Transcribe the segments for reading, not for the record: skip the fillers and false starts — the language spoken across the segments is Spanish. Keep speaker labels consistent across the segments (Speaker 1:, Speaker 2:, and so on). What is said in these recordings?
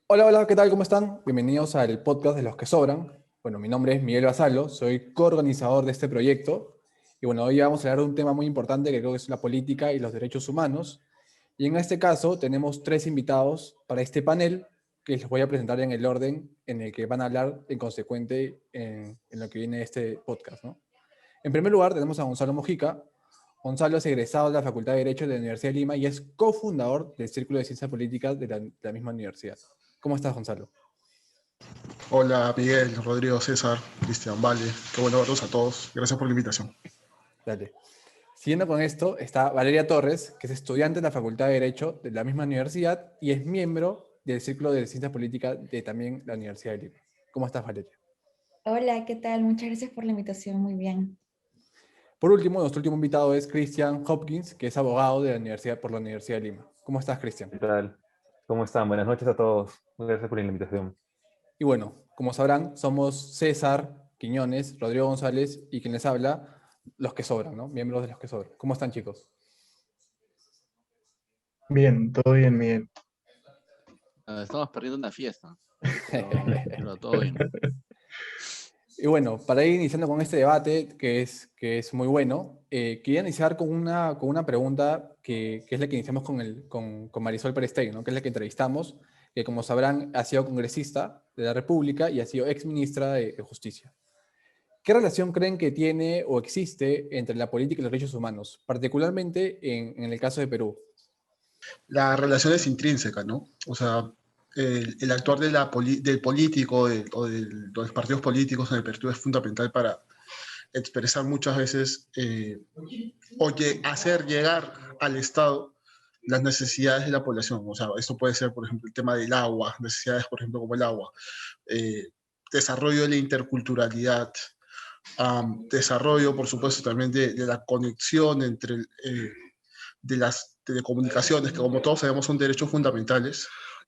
Speaker 1: Hola, hola, ¿qué tal? ¿Cómo están? Bienvenidos al podcast de Los que Sobran. Bueno, mi nombre es Miguel Basalo, soy coorganizador de este proyecto. Y bueno, hoy vamos a hablar de un tema muy importante que creo que es la política y los derechos humanos. Y en este caso tenemos tres invitados para este panel que les voy a presentar en el orden en el que van a hablar en consecuente en lo que viene este podcast, ¿no? En primer lugar tenemos a Gonzalo Mojica. Gonzalo es egresado de la Facultad de Derecho de la Universidad de Lima y es cofundador del Círculo de Ciencias Políticas de la misma universidad. ¿Cómo estás, Gonzalo?
Speaker 2: Hola Miguel, Rodrigo, César, Cristian, Vale, qué bueno verlos a todos. Gracias por la invitación.
Speaker 1: Dale. Siguiendo con esto, está Valeria Torres, que es estudiante de la Facultad de Derecho de la misma universidad y es miembro del Círculo de Ciencias Políticas de también la Universidad de Lima. ¿Cómo estás, Valeria?
Speaker 3: Hola, ¿qué tal? Muchas gracias por la invitación, muy bien.
Speaker 1: Por último, nuestro último invitado es Christian Hopkins, que es abogado de la universidad, por la Universidad de Lima. ¿Cómo estás, Christian?
Speaker 4: ¿Qué tal? ¿Cómo están? Buenas noches a todos. Gracias por la invitación.
Speaker 1: Y bueno, como sabrán, somos César Quiñones, Rodrigo González y quien les habla, los que sobran, ¿no? Miembros de los que sobran. ¿Cómo están, chicos?
Speaker 5: Bien, todo bien, Miguel.
Speaker 6: Estamos perdiendo una fiesta, pero todo bien.
Speaker 1: Y bueno, para ir iniciando con este debate, que es muy bueno, quería iniciar con una pregunta que es la que iniciamos con Marisol Perestey, ¿no? Que es la que entrevistamos, que como sabrán ha sido congresista de la República y ha sido ex ministra de Justicia. ¿Qué relación creen que tiene o existe entre la política y los derechos humanos, particularmente en el caso de Perú?
Speaker 2: La relación es intrínseca, ¿no? O sea, el actuar del político de los partidos políticos en el Perú es fundamental para expresar muchas veces hacer llegar al Estado las necesidades de la población. O sea, esto puede ser, por ejemplo, el tema del agua, necesidades, por ejemplo, como el agua, eh, desarrollo de la interculturalidad, desarrollo, por supuesto, también de la conexión entre de las telecomunicaciones, que como todos sabemos son derechos fundamentales,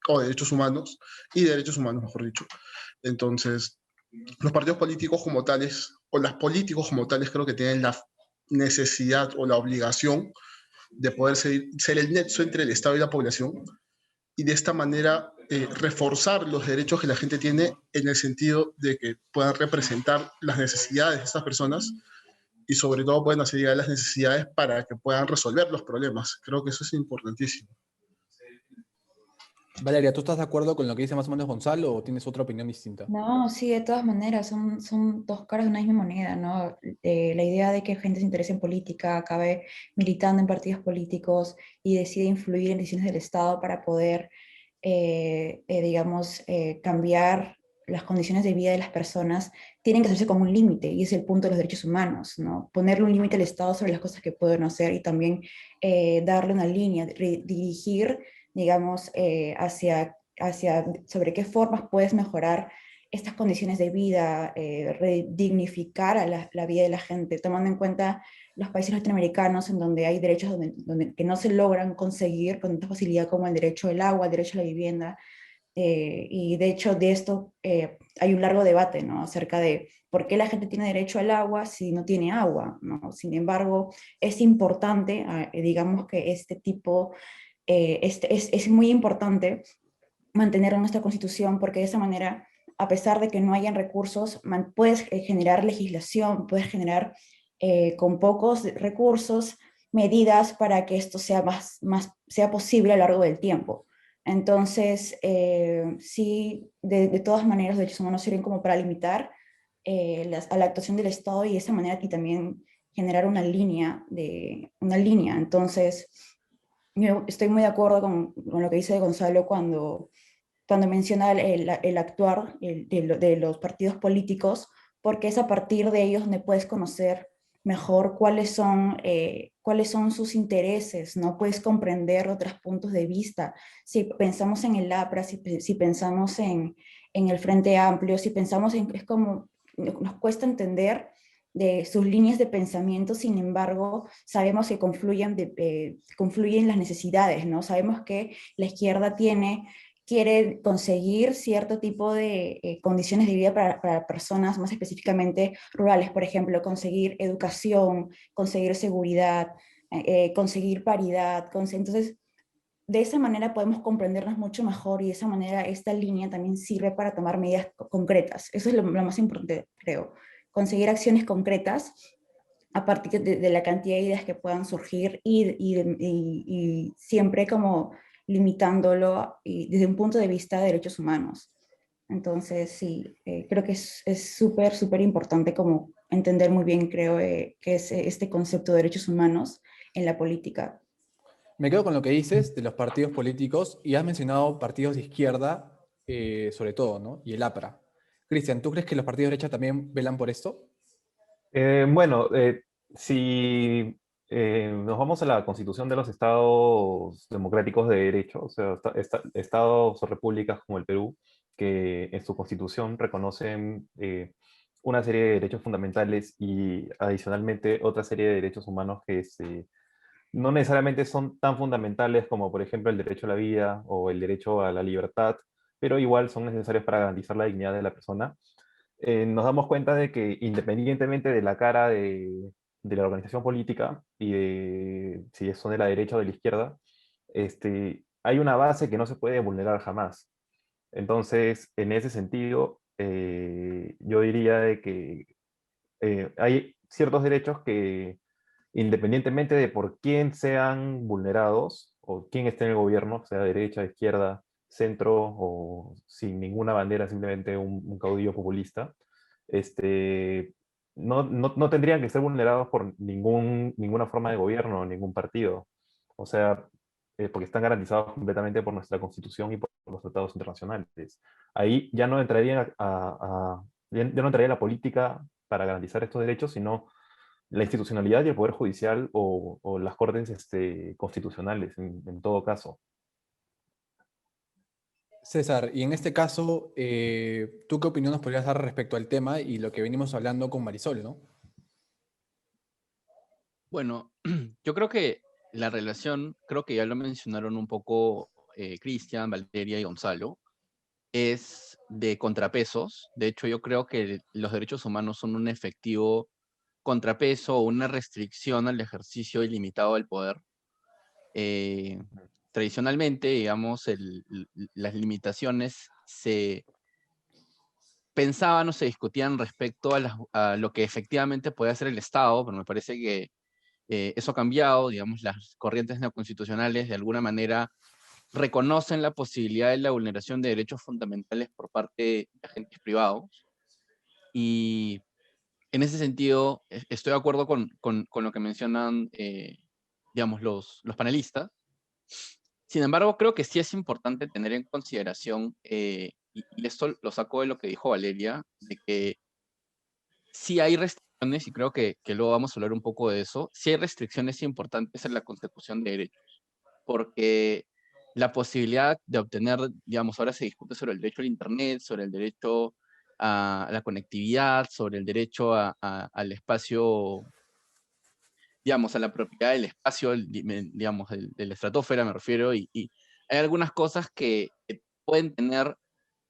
Speaker 2: o derechos humanos, y derechos humanos, mejor dicho. Entonces, los partidos políticos como tales, o los políticos como tales, creo que tienen la necesidad o la obligación de poder ser el nexo entre el Estado y la población, y de esta manera reforzar los derechos que la gente tiene en el sentido de que puedan representar las necesidades de estas personas y sobre todo pueden hacer llegar las necesidades para que puedan resolver los problemas. Creo que eso es importantísimo.
Speaker 1: Valeria, ¿tú estás de acuerdo con lo que dice más o menos Gonzalo o tienes otra opinión distinta?
Speaker 3: No, sí, de todas maneras, son dos caras de una misma moneda, ¿no? La idea de que gente se interese en política, acabe militando en partidos políticos y decide influir en decisiones del Estado para poder, digamos, cambiar las condiciones de vida de las personas, tienen que hacerse con un límite, y es el punto de los derechos humanos, ¿no? Ponerle un límite al Estado sobre las cosas que pueden hacer y también darle una línea, dirigir, digamos, sobre qué formas puedes mejorar estas condiciones de vida, redignificar a la vida de la gente, tomando en cuenta los países latinoamericanos en donde hay derechos que no se logran conseguir con tanta facilidad como el derecho al agua, el derecho a la vivienda. Y de hecho de esto hay un largo debate, ¿no? Acerca de por qué la gente tiene derecho al agua si no tiene agua, ¿no? Sin embargo, es importante, digamos que este tipo, es muy importante mantener nuestra constitución, porque de esa manera, a pesar de que no hayan recursos, puedes generar legislación, puedes generar con pocos recursos medidas para que esto sea sea posible a lo largo del tiempo. Entonces, sí, de todas maneras, los derechos humanos sirven como para limitar a la actuación del Estado y de esa manera aquí también generar una línea. Entonces, yo estoy muy de acuerdo con lo que dice Gonzalo cuando menciona el actuar de los partidos políticos, porque es a partir de ellos donde puedes conocer mejor cuáles son sus intereses, ¿no? Puedes comprender otros puntos de vista. Si pensamos en el APRA, si pensamos en el Frente Amplio, si pensamos en, es como, nos cuesta entender de sus líneas de pensamiento, sin embargo, sabemos que confluyen las necesidades, ¿no? Sabemos que la izquierda quiere conseguir cierto tipo de condiciones de vida para personas más específicamente rurales, por ejemplo, conseguir educación, conseguir seguridad, conseguir paridad. Entonces, de esa manera podemos comprendernos mucho mejor y de esa manera esta línea también sirve para tomar medidas concretas. Eso es lo más importante, creo. Conseguir acciones concretas a partir de la cantidad de ideas que puedan surgir y siempre como limitándolo y desde un punto de vista de derechos humanos. Entonces, sí, creo que es súper, súper importante como entender muy bien, creo, qué es este concepto de derechos humanos en la política.
Speaker 1: Me quedo con lo que dices de los partidos políticos y has mencionado partidos de izquierda, sobre todo, ¿no? Y el APRA. Cristian, ¿tú crees que los partidos de derecha también velan por esto?
Speaker 4: Bueno, si nos vamos a la constitución de los estados democráticos de derecho, o sea, estados o repúblicas como el Perú, que en su constitución reconocen una serie de derechos fundamentales y adicionalmente otra serie de derechos humanos que no necesariamente son tan fundamentales como, por ejemplo, el derecho a la vida o el derecho a la libertad, pero igual son necesarios para garantizar la dignidad de la persona. Nos damos cuenta de que independientemente de la cara de la organización política y de si son de la derecha o de la izquierda, hay una base que no se puede vulnerar jamás. Entonces, en ese sentido, yo diría de que hay ciertos derechos que, independientemente de por quién sean vulnerados o quién esté en el gobierno, sea derecha, izquierda, centro o sin ninguna bandera, simplemente un caudillo populista, no tendrían que ser vulnerados por ninguna forma de gobierno, ningún partido. O sea, porque están garantizados completamente por nuestra Constitución y por los tratados internacionales. Ahí ya no entraría ya no entraría la política para garantizar estos derechos, sino la institucionalidad y el poder judicial o las cortes constitucionales, en todo caso.
Speaker 1: César, y en este caso, ¿tú qué opinión nos podrías dar respecto al tema y lo que venimos hablando con Marisol, ¿no?
Speaker 6: Bueno, yo creo que la relación, creo que ya lo mencionaron un poco Cristian, Valeria y Gonzalo, es de contrapesos. De hecho, yo creo que los derechos humanos son un efectivo contrapeso o una restricción al ejercicio ilimitado del poder. Eh, Tradicionalmente, digamos, las limitaciones se pensaban o se discutían respecto a lo que efectivamente puede hacer el Estado, pero me parece que eso ha cambiado. Digamos, las corrientes neoconstitucionales de alguna manera reconocen la posibilidad de la vulneración de derechos fundamentales por parte de agentes privados. Y en ese sentido, estoy de acuerdo con lo que mencionan, digamos, los panelistas. Sin embargo, creo que sí es importante tener en consideración, y esto lo saco de lo que dijo Valeria, de que sí hay restricciones, y creo que luego vamos a hablar un poco de eso, sí hay restricciones importantes en la consecución de derechos, porque la posibilidad de obtener, digamos, ahora se discute sobre el derecho al Internet, sobre el derecho a la conectividad, sobre el derecho al espacio, digamos, a la propiedad del espacio, digamos, de la estratosfera me refiero, y hay algunas cosas que pueden tener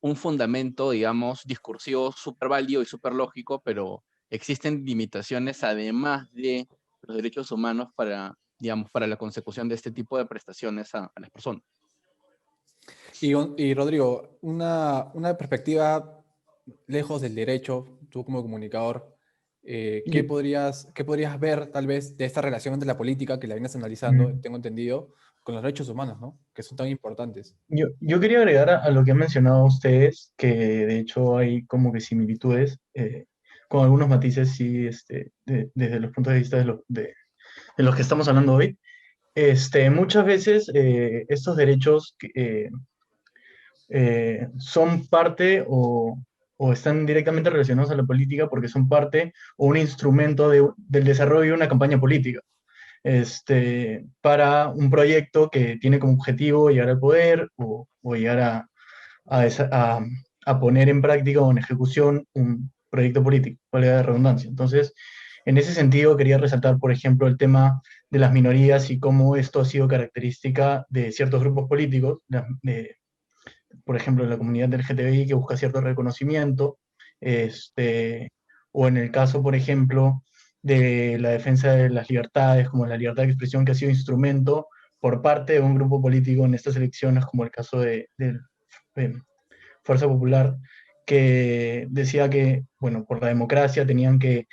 Speaker 6: un fundamento, digamos, discursivo súper válido y súper lógico, pero existen limitaciones además de los derechos humanos para, digamos, para la consecución de este tipo de prestaciones a las personas.
Speaker 1: Y Rodrigo, una perspectiva lejos del derecho, tú como comunicador,
Speaker 5: Yo,
Speaker 1: qué podrías ver tal vez de esta relación entre la política, que la vienes analizando,
Speaker 5: mm,
Speaker 1: tengo entendido, con los derechos humanos, ¿no? Que son tan importantes.
Speaker 5: yo quería agregar a lo que han mencionado ustedes, que de hecho hay como que similitudes, con algunos matices, sí, desde los puntos de vista de los que estamos hablando hoy. Muchas veces estos derechos son parte o están directamente relacionados a la política porque son parte o un instrumento del desarrollo de una campaña política. Para un proyecto que tiene como objetivo llegar al poder o llegar a poner en práctica o en ejecución un proyecto político, valga la redundancia. Entonces, en ese sentido, quería resaltar, por ejemplo, el tema de las minorías y cómo esto ha sido característica de ciertos grupos políticos, por ejemplo, de la comunidad del LGTBI que busca cierto reconocimiento, o en el caso, por ejemplo, de la defensa de las libertades, como la libertad de expresión, que ha sido instrumento por parte de un grupo político en estas elecciones, como el caso de Fuerza Popular, que decía que, bueno, por la democracia tenían que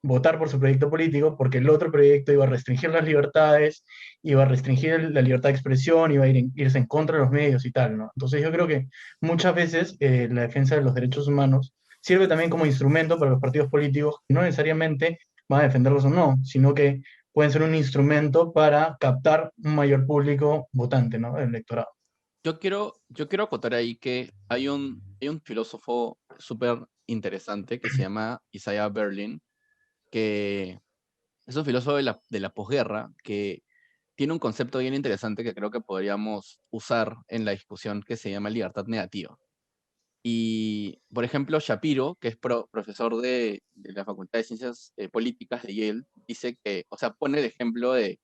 Speaker 5: votar por su proyecto político porque el otro proyecto iba a restringir las libertades, iba a restringir la libertad de expresión, iba a irse en contra de los medios y tal, ¿no? Entonces yo creo que muchas veces la defensa de los derechos humanos sirve también como instrumento para los partidos políticos, que no necesariamente van a defenderlos o no, sino que pueden ser un instrumento para captar un mayor público votante, ¿no? El electorado.
Speaker 6: Yo quiero acotar ahí que hay un filósofo súper interesante que se llama Isaiah Berlin, que es un filósofo de la posguerra, que tiene un concepto bien interesante que creo que podríamos usar en la discusión, que se llama libertad negativa. Y, por ejemplo, Shapiro, que es profesor de la Facultad de Ciencias Políticas de Yale, dice que, o sea, pone el ejemplo de,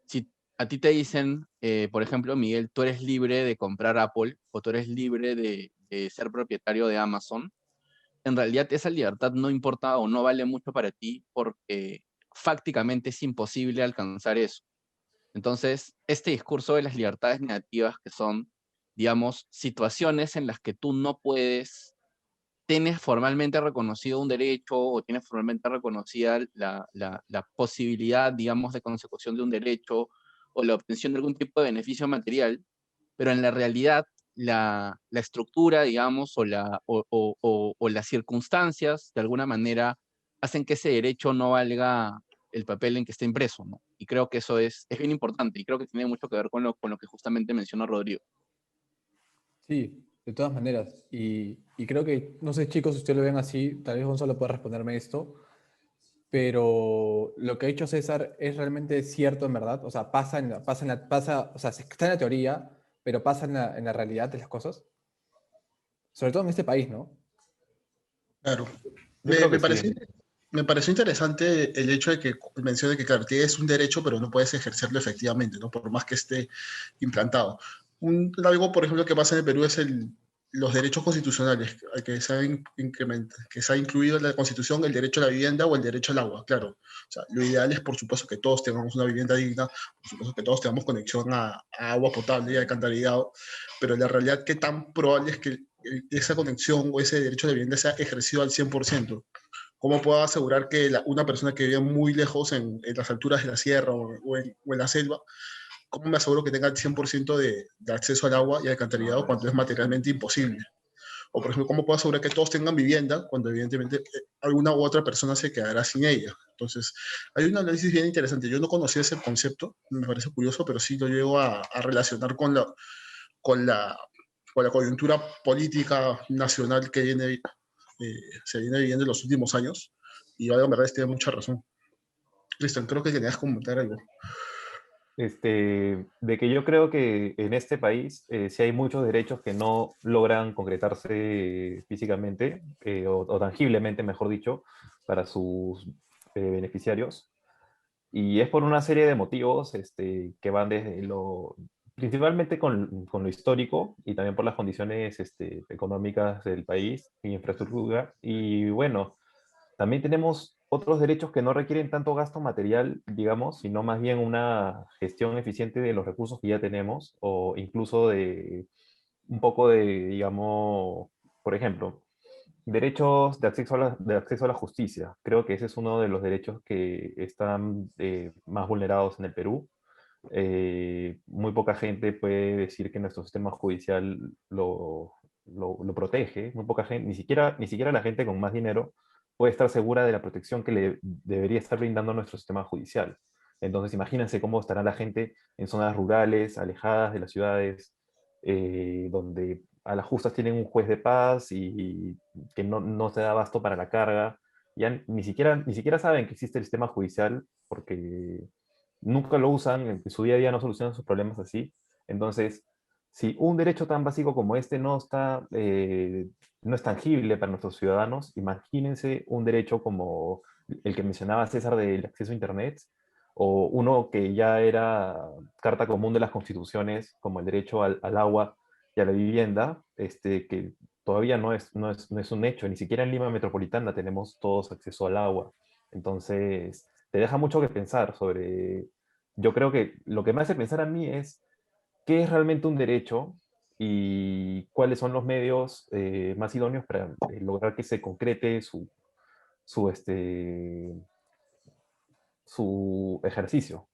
Speaker 6: si a ti te dicen, por ejemplo, Miguel, tú eres libre de comprar Apple o tú eres libre de ser propietario de Amazon, en realidad esa libertad no importa o no vale mucho para ti porque fácticamente es imposible alcanzar eso. Entonces, este discurso de las libertades negativas, que son, digamos, situaciones en las que tú no puedes, tienes formalmente reconocido un derecho o tienes formalmente reconocida la posibilidad, digamos, de consecución de un derecho o la obtención de algún tipo de beneficio material, pero en la realidad la estructura, digamos, o las circunstancias, de alguna manera, hacen que ese derecho no valga el papel en que está impreso, ¿no? Y creo que eso es bien importante y creo que tiene mucho que ver con lo que justamente mencionó Rodrigo.
Speaker 1: Sí, de todas maneras. Y creo que, no sé chicos, si ustedes lo ven así, tal vez Gonzalo pueda responderme esto, pero lo que ha dicho César es realmente cierto en verdad. O sea, o sea, está en la teoría, pero pasa en la realidad de las cosas. Sobre todo en este país, ¿no?
Speaker 2: Claro.
Speaker 4: Yo
Speaker 2: Me,
Speaker 4: creo que
Speaker 2: me
Speaker 4: sí.
Speaker 2: pareció, me pareció interesante el hecho de que mencione que, claro, tienes un derecho, pero no puedes ejercerlo efectivamente, ¿no? Por más que esté implantado. Algo, por ejemplo, que pasa en el Perú es los derechos constitucionales, que se ha incluido en la Constitución el derecho a la vivienda o el derecho al agua, claro. O sea, lo ideal es, por supuesto, que todos tengamos una vivienda digna, por supuesto, que todos tengamos conexión a agua potable y alcantarillado, pero la realidad, ¿qué tan probable es que esa conexión o ese derecho a la vivienda sea ejercido al 100%? ¿Cómo puedo asegurar que una persona que vive muy lejos en las alturas de la sierra o en la selva, cómo me aseguro que tenga el 100% de acceso al agua y al alcantarillado cuando es materialmente imposible? O, por ejemplo, ¿cómo puedo asegurar que todos tengan vivienda cuando evidentemente alguna u otra persona se quedará sin ella? Entonces, hay un análisis bien interesante. Yo no conocía ese concepto, me parece curioso, pero sí lo llego a relacionar con la, con la coyuntura política nacional que se viene viviendo en los últimos años. Y Álvaro Morales tiene mucha razón. Cristian, creo que tenías que comentar algo.
Speaker 4: De que yo creo que en este país sí hay muchos derechos que no logran concretarse físicamente o tangiblemente, mejor dicho, para sus beneficiarios. Y es por una serie de motivos que van desde principalmente con lo histórico y también por las condiciones económicas del país y infraestructura. Y bueno, también tenemos otros derechos que no requieren tanto gasto material, digamos, sino más bien una gestión eficiente de los recursos que ya tenemos o incluso de un poco de, digamos, por ejemplo, derechos de acceso a la justicia. Creo que ese es uno de los derechos que están más vulnerados en el Perú. Muy poca gente puede decir que nuestro sistema judicial lo protege. Muy poca gente, ni siquiera la gente con más dinero puede estar segura de la protección que le debería estar brindando nuestro sistema judicial. Entonces, imagínense cómo estará la gente en zonas rurales, alejadas de las ciudades, donde a las justas tienen un juez de paz y que no se da abasto para la carga. Ya ni siquiera saben que existe el sistema judicial porque nunca lo usan, en su día a día no solucionan sus problemas así. Entonces, si un derecho tan básico como este no es tangible para nuestros ciudadanos, imagínense un derecho como el que mencionaba César del acceso a Internet, o uno que ya era carta común de las constituciones, como el derecho al agua y a la vivienda, que todavía no es un hecho, ni siquiera en Lima Metropolitana tenemos todos acceso al agua. Entonces, te deja mucho que pensar yo creo que lo que me hace pensar a mí es qué es realmente un derecho y cuáles son los medios más idóneos para lograr que se concrete su, su ejercicio.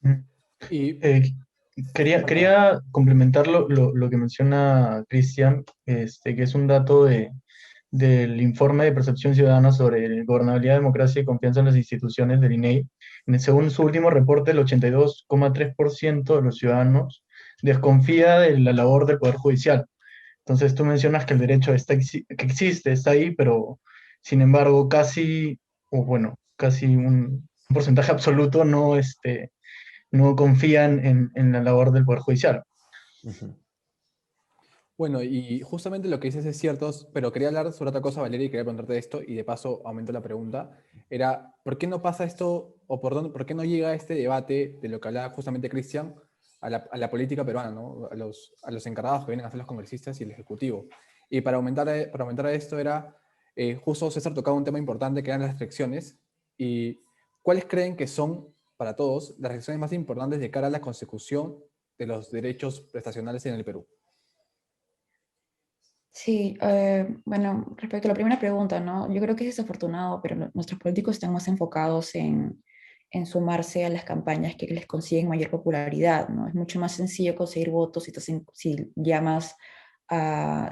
Speaker 5: Mm.
Speaker 1: Y
Speaker 5: Eh, quería complementar lo que menciona Cristian, que es un dato del informe de percepción ciudadana sobre gobernabilidad, democracia y confianza en las instituciones del INEI. Según su último reporte, el 82,3% de los ciudadanos desconfía de la labor del Poder Judicial. Entonces tú mencionas que el derecho que existe, está ahí, pero sin embargo casi un porcentaje absoluto no confían en la labor del Poder Judicial.
Speaker 4: Ujú.
Speaker 1: bueno, y justamente lo que dices es cierto, pero quería hablar sobre otra cosa, Valeria, y quería preguntarte esto, y de paso aumento la pregunta, era, ¿por qué no pasa esto, o por qué no llega este debate de lo que hablaba justamente Cristian a la política peruana, ¿no? A los encargados que vienen a ser los congresistas y el Ejecutivo? Y para aumentar a esto era, justo César tocaba un tema importante que eran las restricciones, y ¿cuáles creen que son, para todos, las restricciones más importantes de cara a la consecución de los derechos prestacionales en el Perú?
Speaker 3: Sí, bueno, respecto a la primera pregunta, ¿no? Yo creo que es desafortunado, pero nuestros políticos están más enfocados en sumarse a las campañas que les consiguen mayor popularidad, ¿no? Es mucho más sencillo conseguir votos si llamas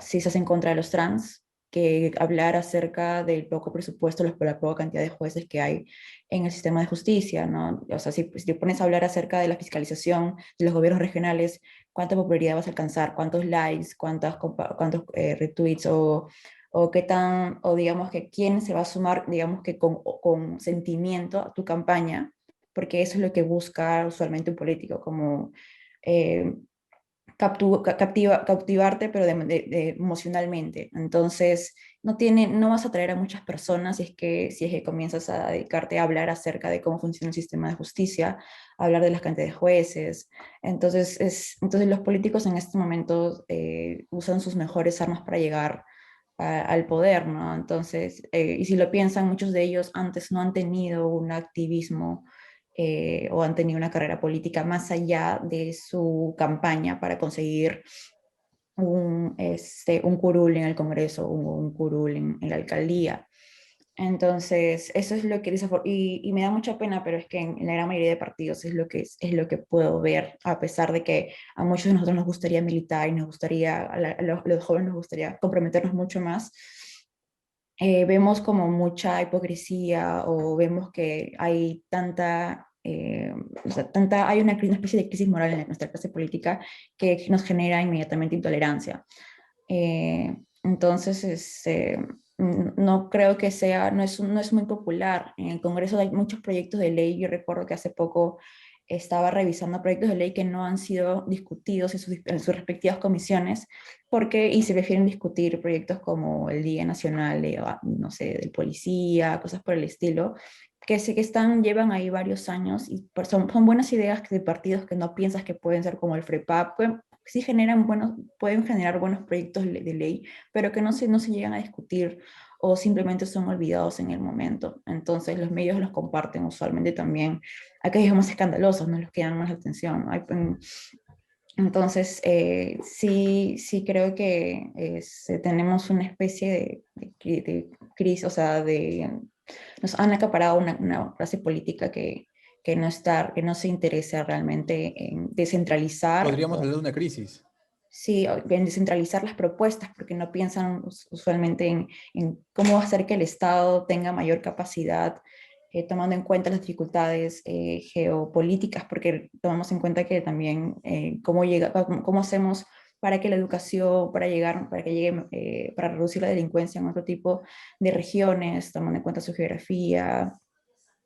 Speaker 3: si estás en contra de los trans, que hablar acerca del poco presupuesto, la poca cantidad de jueces que hay en el sistema de justicia, ¿no? O sea, si te pones a hablar acerca de la fiscalización de los gobiernos regionales, cuánta popularidad vas a alcanzar, cuántos likes, cuántos retweets o qué tan, o digamos que quién se va a sumar, digamos que con sentimiento a tu campaña, porque eso es lo que busca usualmente un político, como eh, cautivarte, pero emocionalmente. Entonces, no vas a atraer a muchas personas si es que comienzas a dedicarte a hablar acerca de cómo funciona el sistema de justicia, a hablar de las cantidades de jueces. Entonces los políticos en este momento usan sus mejores armas para llegar al poder, ¿no? Entonces, y si lo piensan, muchos de ellos antes no han tenido un activismo o han tenido una carrera política más allá de su campaña para conseguir un curul en el Congreso, un curul en la alcaldía. Entonces, eso es lo que dice, y me da mucha pena, pero es que en la gran mayoría de partidos es lo que puedo ver, a pesar de que a muchos de nosotros nos gustaría militar y nos gustaría, los jóvenes nos gustaría comprometernos mucho más. Vemos como mucha hipocresía o vemos que hay o sea, hay una especie de crisis moral en nuestra clase política que nos genera inmediatamente intolerancia. Entonces, no creo que sea, no es muy popular. En el Congreso hay muchos proyectos de ley. Yo recuerdo que hace poco estaba revisando proyectos de ley que no han sido discutidos en sus respectivas comisiones, y se prefieren discutir proyectos como el Día Nacional de, no sé, del Policía, cosas por el estilo, que sé que llevan ahí varios años y son buenas ideas de partidos que no piensas que pueden ser como el FREPAP, sí pueden generar buenos proyectos de ley, pero que no se llegan a discutir o simplemente son olvidados en el momento. Entonces los medios los comparten usualmente también aquellos más escandalosos, no los que llaman más la atención. Entonces, sí creo que tenemos una especie de crisis, o sea, nos han acaparado una clase política que no se interesa realmente en descentralizar
Speaker 1: Podríamos hablar de una crisis.
Speaker 3: sí, en descentralizar las propuestas, porque no piensan usualmente en cómo hacer que el Estado tenga mayor capacidad, tomando en cuenta las dificultades geopolíticas, porque tomamos en cuenta que también cómo hacemos para que la educación, para que llegue, para reducir la delincuencia en otro tipo de regiones, tomando en cuenta su geografía,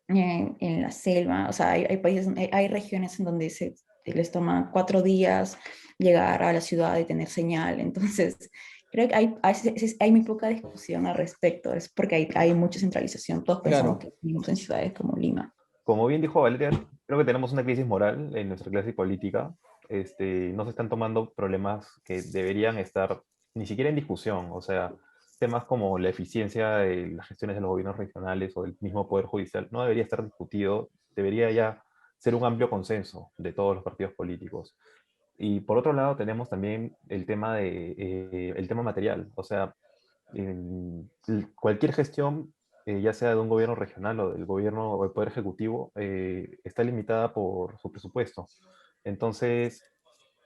Speaker 3: en la selva, o sea, hay países, hay regiones en donde les toma 4 días llegar a la ciudad y tener señal, entonces creo que hay muy poca discusión al respecto, es porque hay mucha centralización, todos pensamos
Speaker 1: Claro,
Speaker 3: que vivimos en ciudades como Lima.
Speaker 4: Como bien dijo Valeria, creo que tenemos una crisis moral en nuestra clase política. No se están tomando problemas que deberían estar ni siquiera en discusión. O sea, temas como la eficiencia de las gestiones de los gobiernos regionales o del mismo Poder Judicial no debería estar discutido. Debería ya ser un amplio consenso de todos los partidos políticos. Y por otro lado tenemos también el tema material, o sea, cualquier gestión, ya sea de un gobierno regional o del gobierno o del Poder Ejecutivo, está limitada por su presupuesto. Entonces,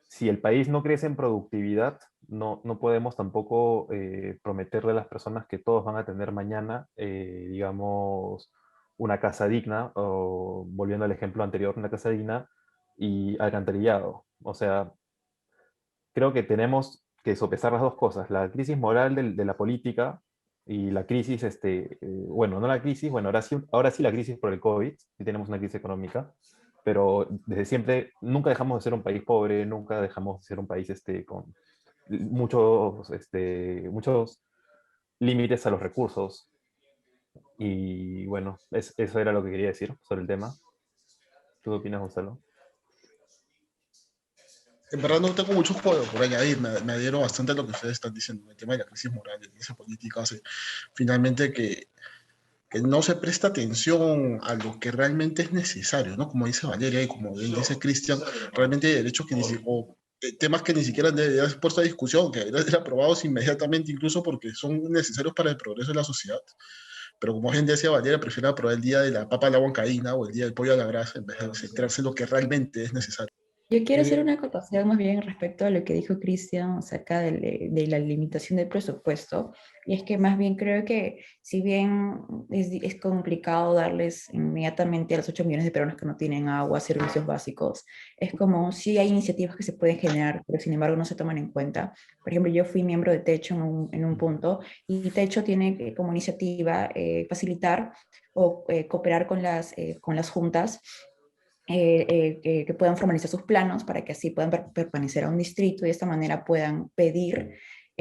Speaker 4: si el país no crece en productividad, no podemos tampoco prometerle a las personas que todos van a tener mañana, digamos, una casa digna, o volviendo al ejemplo anterior, una casa digna y alcantarillado. O sea, creo que tenemos que sopesar las dos cosas, la crisis moral de la política y la crisis, bueno, no la crisis, bueno, ahora sí la crisis por el COVID, sí tenemos una crisis económica, pero desde siempre nunca dejamos de ser un país pobre, nunca dejamos de ser un país con muchos límites a los recursos. Y bueno, eso era lo que quería decir sobre el tema. ¿Tú qué opinas, Gonzalo?
Speaker 2: En verdad no tengo mucho por añadir, me adhiero bastante a lo que ustedes están diciendo, el tema de la crisis moral, de la crisis política, hace finalmente que no se presta atención a lo que realmente es necesario, ¿no? Como dice Valeria y como bien dice Cristian, realmente hay derechos que temas que ni siquiera deberían ser puestos a discusión, que deberían ser aprobados inmediatamente, incluso porque son necesarios para el progreso de la sociedad. Pero como bien decía Valeria, prefiere aprobar el día de la papa a la huancaína o el día del pollo a la brasa en vez de centrarse en lo que realmente es necesario.
Speaker 3: Yo quiero
Speaker 1: Yo
Speaker 3: hacer
Speaker 1: diría-
Speaker 3: una acotación más bien respecto a lo que dijo Cristian acerca de la limitación del presupuesto. Y es que más bien creo que si bien es complicado darles inmediatamente a los 8 millones de peruanos que no tienen agua, servicios básicos, es como si hay iniciativas que se pueden generar, pero sin embargo no se toman en cuenta. Por ejemplo, yo fui miembro de Techo en un punto y Techo tiene como iniciativa facilitar o cooperar con las juntas que puedan formalizar sus planos para que así puedan permanecer a un distrito y de esta manera puedan pedir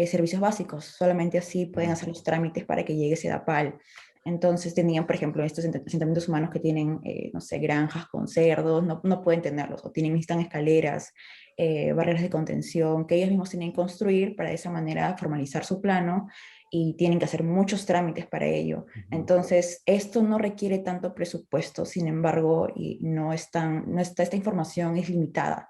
Speaker 3: servicios básicos. Solamente así pueden hacer los trámites para que llegue SEDAPAL. Entonces tenían, por ejemplo, estos asentamientos humanos que tienen, no sé, granjas con cerdos, no pueden tenerlos, o necesitan escaleras, barreras de contención, que ellos mismos tienen que construir para de esa manera formalizar su plano y tienen que hacer muchos trámites para ello. Entonces, esto no requiere tanto presupuesto, sin embargo, y no está, esta información es limitada.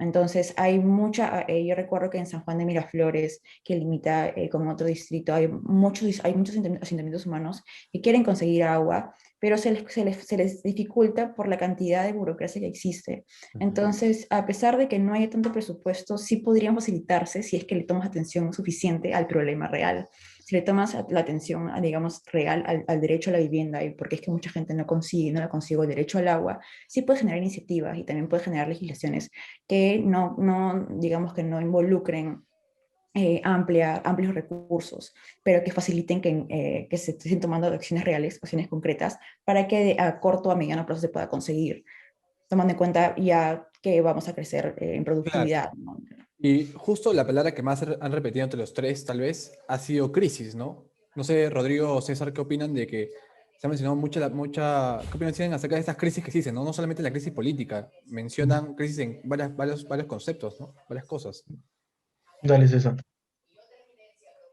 Speaker 3: Entonces, hay mucha, yo recuerdo que en San Juan de Miraflores, que limita con otro distrito, hay muchos asentamientos humanos que quieren conseguir agua, pero se les dificulta por la cantidad de burocracia que existe. Entonces, a pesar de que no haya tanto presupuesto, sí podrían facilitarse si es que le tomas atención suficiente al problema real. Si le tomas la atención, digamos, real al derecho a la vivienda, y porque es que mucha gente no la consigue el derecho al agua, sí puedes generar iniciativas y también puedes generar legislaciones que digamos que no involucren amplios recursos, pero que faciliten que se estén tomando acciones reales, acciones concretas, para que a corto o a mediano plazo se pueda conseguir, tomando en cuenta ya que vamos a crecer en
Speaker 1: Claro.
Speaker 3: productividad, ¿no?
Speaker 1: Y justo la palabra que más han repetido entre los tres, tal vez, ha sido crisis, ¿no? No sé, Rodrigo o César, ¿qué opinan de que se ha mencionado ¿qué opinan tienen acerca de estas crisis que existen, ¿no? No solamente la crisis política, mencionan crisis en varios conceptos, ¿no? Varias cosas.
Speaker 5: Dale, César.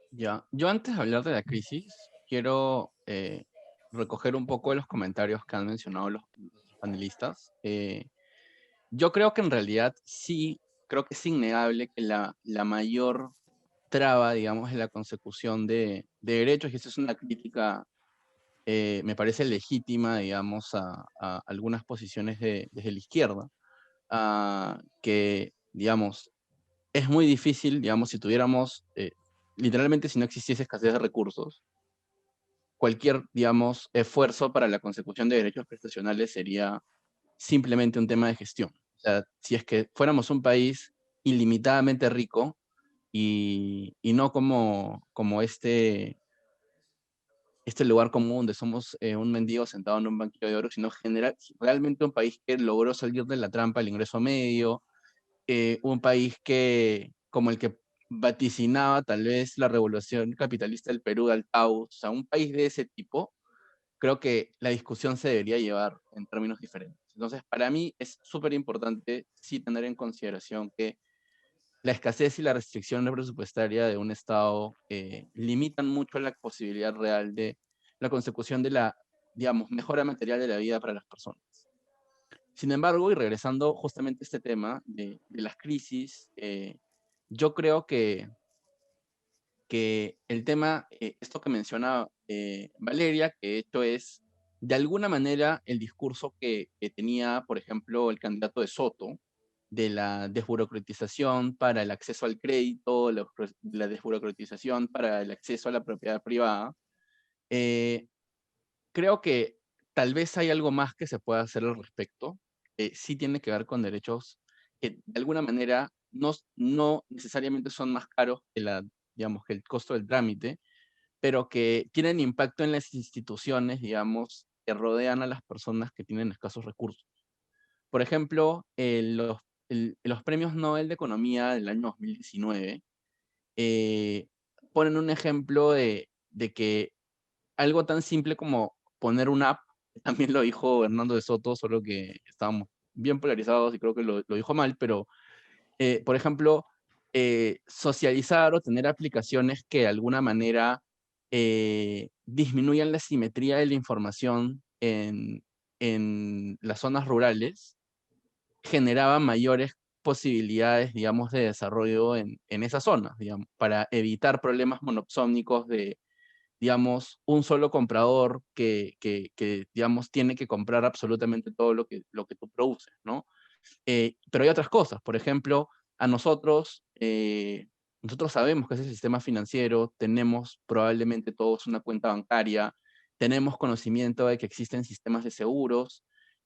Speaker 6: Ya, yo antes de hablar de la crisis, quiero recoger un poco de los comentarios que han mencionado los panelistas. Yo creo que en realidad sí, creo que es innegable que la mayor traba, digamos, en la consecución de derechos, y eso es una crítica, me parece legítima, digamos, a algunas posiciones desde la izquierda, que, digamos, es muy difícil, digamos, si tuviéramos, literalmente si no existiese escasez de recursos, cualquier, digamos, esfuerzo para la consecución de derechos prestacionales sería simplemente un tema de gestión. O sea, si es que fuéramos un país ilimitadamente rico y no como este lugar común donde somos un mendigo sentado en un banquillo de oro, sino realmente un país que logró salir de la trampa del ingreso medio, un país como el que vaticinaba tal vez la revolución capitalista del Perú, del Tau, o sea, un país de ese tipo, creo que la discusión se debería llevar en términos diferentes. Entonces, para mí es súper importante sí tener en consideración que la escasez y la restricción presupuestaria de un Estado limitan mucho la posibilidad real de la consecución de la, digamos, mejora material de la vida para las personas. Sin embargo, y regresando justamente a este tema de las crisis, yo creo que el tema, esto que menciona Valeria, que de hecho es de alguna manera el discurso que tenía, por ejemplo, el candidato de Soto, de la desburocratización para el acceso al crédito, la desburocratización para el acceso a la propiedad privada. eh, Creo que tal vez hay algo más que se pueda hacer al respecto. Sí tiene que ver con derechos que de alguna manera no necesariamente son más caros que digamos, que el costo del trámite, pero que tienen impacto en las instituciones, digamos, que rodean a las personas que tienen escasos recursos. Por ejemplo, los premios Nobel de Economía del año 2019 eh, ponen un ejemplo de que algo tan simple como poner una app, también lo dijo Hernando de Soto, solo que estábamos bien polarizados y creo que lo dijo mal, pero, por ejemplo, socializar o tener aplicaciones que de alguna manera disminuyan la simetría de la información en las zonas rurales, generaba mayores posibilidades, digamos, de desarrollo en esas zonas, digamos, para evitar problemas monopsónicos de, digamos, un solo comprador que, digamos, tiene que comprar absolutamente todo lo que tú produces, ¿no? Pero hay otras cosas, por ejemplo, a nosotros sabemos que es el sistema financiero, tenemos probablemente todos una cuenta bancaria, tenemos conocimiento de que existen sistemas de seguros,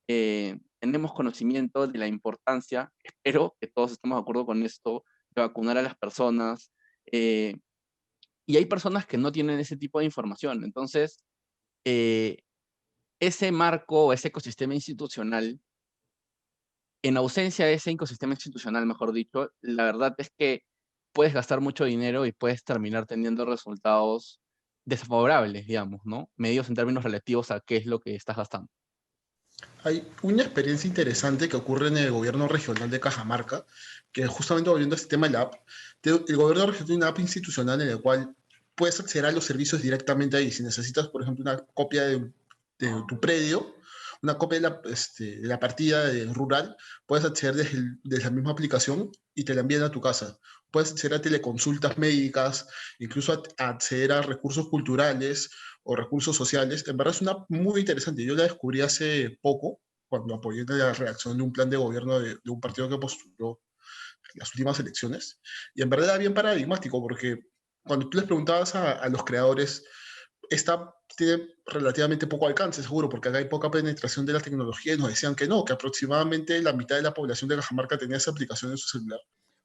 Speaker 6: tenemos conocimiento de la importancia, espero que todos estemos de acuerdo con esto, de vacunar a las personas, eh, y hay personas que no tienen ese tipo de información. Entonces, eh, ese marco, ese ecosistema institucional, en ausencia de ese ecosistema institucional, mejor dicho, la verdad es que puedes gastar mucho dinero y puedes terminar teniendo resultados desfavorables, digamos, ¿no? Medidos en términos relativos a qué es lo que estás gastando.
Speaker 2: Hay una experiencia interesante que ocurre en el gobierno regional de Cajamarca, que justamente volviendo a este tema de la app, el gobierno regional tiene una app institucional en la cual puedes acceder a los servicios directamente ahí. Si necesitas, por ejemplo, una copia de tu predio, una copia de la partida rural, puedes acceder desde la misma aplicación y te la envían a tu casa. Puedes acceder a teleconsultas médicas, incluso acceder a recursos culturales o recursos sociales. En verdad es una muy interesante. Yo la descubrí hace poco, cuando apoyé la redacción de un plan de gobierno de un partido que postuló las últimas elecciones. Y en verdad era bien paradigmático, porque cuando tú les preguntabas a los creadores, esta tiene relativamente poco alcance, seguro, porque acá hay poca penetración de la tecnología y nos decían que no, que aproximadamente la mitad de la población de Cajamarca tenía esa aplicación en su celular.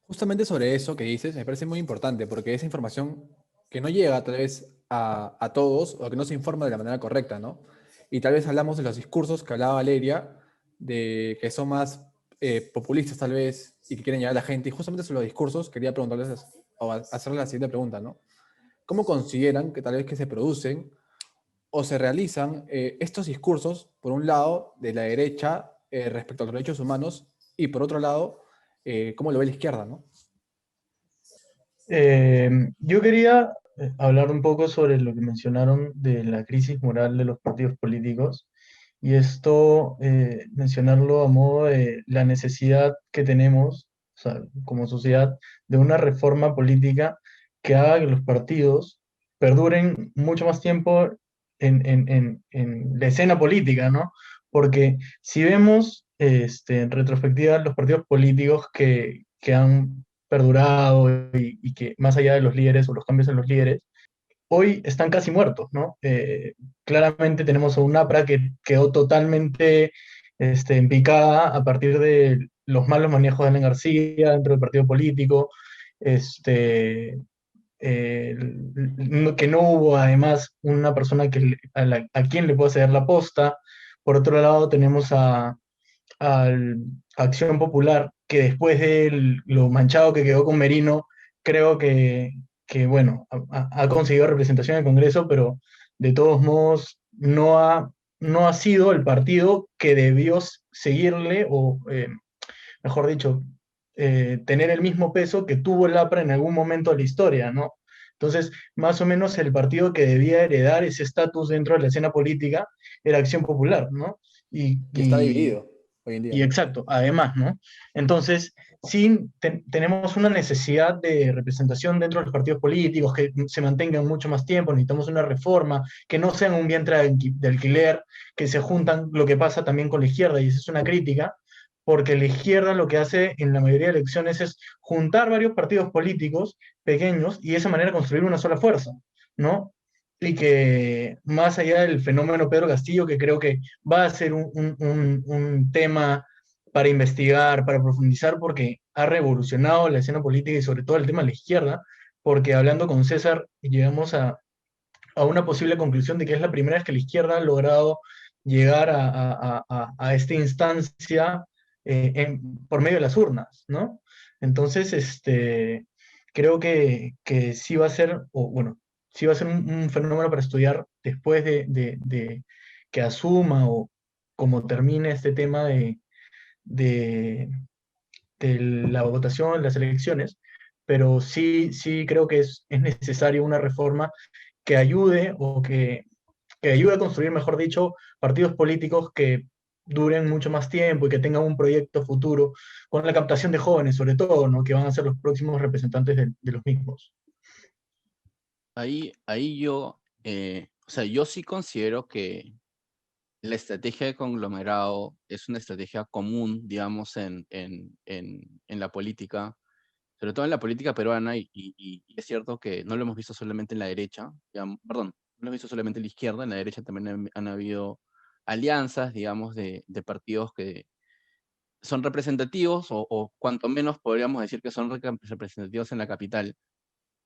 Speaker 1: Justamente sobre eso que dices, me parece muy importante, porque esa información que no llega tal vez a todos o que no se informa de la manera correcta, ¿no? Y tal vez hablamos de los discursos que hablaba Valeria, de que son más populistas tal vez y que quieren llegar a la gente. Y justamente sobre los discursos quería preguntarles o hacerles la siguiente pregunta, ¿no? ¿Cómo consideran que tal vez que se producen o se realizan estos discursos, por un lado, de la derecha respecto a los derechos humanos y por otro lado, cómo lo ve la izquierda, ¿no?
Speaker 5: Yo quería hablar un poco sobre lo que mencionaron de la crisis moral de los partidos políticos y esto mencionarlo a modo de la necesidad que tenemos, o sea, como sociedad, de una reforma política que haga que los partidos perduren mucho más tiempo en la escena política, ¿no? Porque si vemos en retrospectiva los partidos políticos que han perdurado y que más allá de los líderes o los cambios en los líderes, hoy están casi muertos, ¿no? Claramente tenemos a un APRA que quedó totalmente en picada a partir de los malos manejos de Alan García dentro del partido político, este, que no hubo además una persona a quien le pueda ceder la posta. Por otro lado, tenemos a Acción Popular, que después de lo manchado que quedó con Merino, creo que bueno, ha conseguido representación en el Congreso, pero de todos modos no ha sido el partido que debió seguirle, o mejor dicho, tener el mismo peso que tuvo el APRA en algún momento de la historia, ¿no? Entonces, más o menos el partido que debía heredar ese estatus dentro de la escena política era Acción Popular, ¿no? Y,
Speaker 1: Y está
Speaker 5: y
Speaker 1: dividido. hoy en día,
Speaker 5: Y
Speaker 1: ¿no?
Speaker 5: exacto, además, ¿no? Entonces, sí tenemos una necesidad de representación dentro de los partidos políticos, que se mantengan mucho más tiempo, necesitamos una reforma, que no sean un vientre de alquiler, que se juntan, lo que pasa también con la izquierda, y esa es una crítica, porque la izquierda lo que hace en la mayoría de elecciones es juntar varios partidos políticos pequeños y de esa manera construir una sola fuerza, ¿no? Y que más allá del fenómeno Pedro Castillo, que creo que va a ser un tema para investigar, para profundizar, porque ha revolucionado la escena política y sobre todo el tema de la izquierda, porque hablando con César llegamos a una posible conclusión de que es la primera vez que la izquierda ha logrado llegar a esta instancia por medio de las urnas, ¿no? Entonces, creo que sí va a ser, o bueno, sí va a ser un fenómeno para estudiar después de que asuma o como termine este tema de, de la votación, las elecciones, pero sí, sí creo que es necesario una reforma que ayude que ayude a construir, mejor dicho, partidos políticos que duren mucho más tiempo y que tengan un proyecto futuro con la captación de jóvenes, sobre todo, ¿no? Que van a ser los próximos representantes de los mismos.
Speaker 6: Ahí yo, o sea, yo sí considero que la estrategia de conglomerado es una estrategia común, digamos, en la política, sobre todo en la política peruana, y es cierto que no lo hemos visto solamente en la derecha, perdón, no lo hemos visto solamente en la izquierda, en la derecha también han habido alianzas, digamos, de partidos que son representativos, o cuanto menos podríamos decir que son representativos en la capital.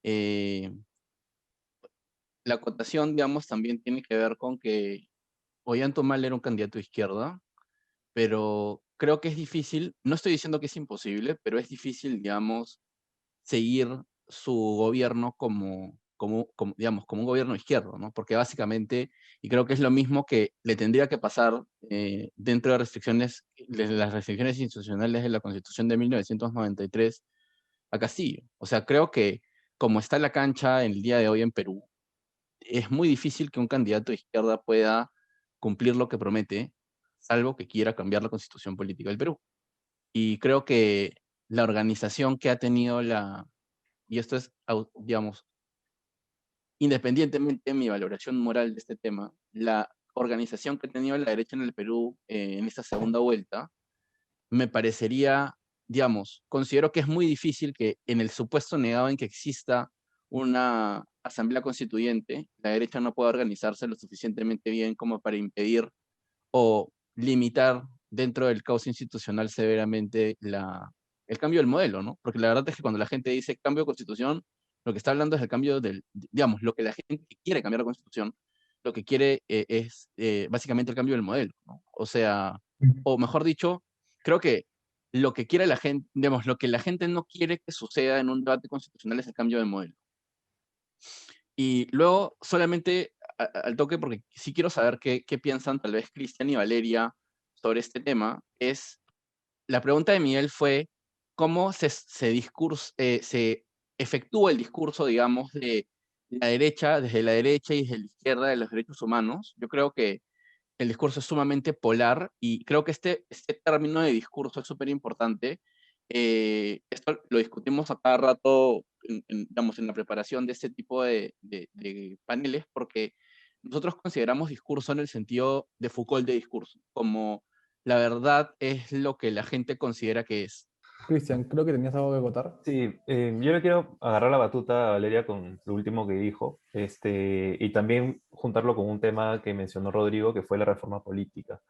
Speaker 6: Eh, la acotación, digamos, también tiene que ver con que Ollanta era un candidato de izquierda, pero creo que es difícil, no estoy diciendo que es imposible, pero es difícil, digamos, seguir su gobierno digamos, como un gobierno de izquierda, ¿no? Porque básicamente, y creo que es lo mismo que le tendría que pasar dentro de las restricciones institucionales de la Constitución de 1993 a Castillo. O sea, creo que como está la cancha en el día de hoy en Perú, es muy difícil que un candidato de izquierda pueda cumplir lo que promete, salvo que quiera cambiar la constitución política del Perú. Y creo que la organización que ha tenido y esto es, digamos, independientemente de mi valoración moral de este tema, la organización que ha tenido la derecha en el Perú en esta segunda vuelta, me parecería, digamos, considero que es muy difícil que en el supuesto negado en que exista una asamblea constituyente, la derecha no pueda organizarse lo suficientemente bien como para impedir o limitar dentro del caos institucional severamente el cambio del modelo, ¿no? Porque la verdad es que cuando la gente dice cambio de constitución, lo que está hablando es el cambio digamos, lo que la gente quiere cambiar la constitución, lo que quiere es básicamente el cambio del modelo, ¿no? O sea, o mejor dicho, creo que lo que quiere la gente, digamos, lo que la gente no quiere que suceda en un debate constitucional es el cambio de modelo. Y luego, solamente al toque, porque sí quiero saber qué piensan tal vez Cristian y Valeria sobre este tema, la pregunta de Miguel fue cómo se efectúa el discurso, digamos, de la derecha, desde la derecha y desde la izquierda de los derechos humanos. Yo creo que el discurso es sumamente polar y creo que este término de discurso es súper importante. Esto lo discutimos a cada rato, digamos, en la preparación de este tipo de paneles, porque nosotros consideramos discurso en el sentido de Foucault de discurso, como la verdad es lo que la gente considera que es.
Speaker 1: Cristian, creo que tenías algo que acotar.
Speaker 4: Sí, yo le quiero agarrar la batuta a Valeria con lo último que dijo, y también juntarlo con un tema que mencionó Rodrigo, que fue la reforma política.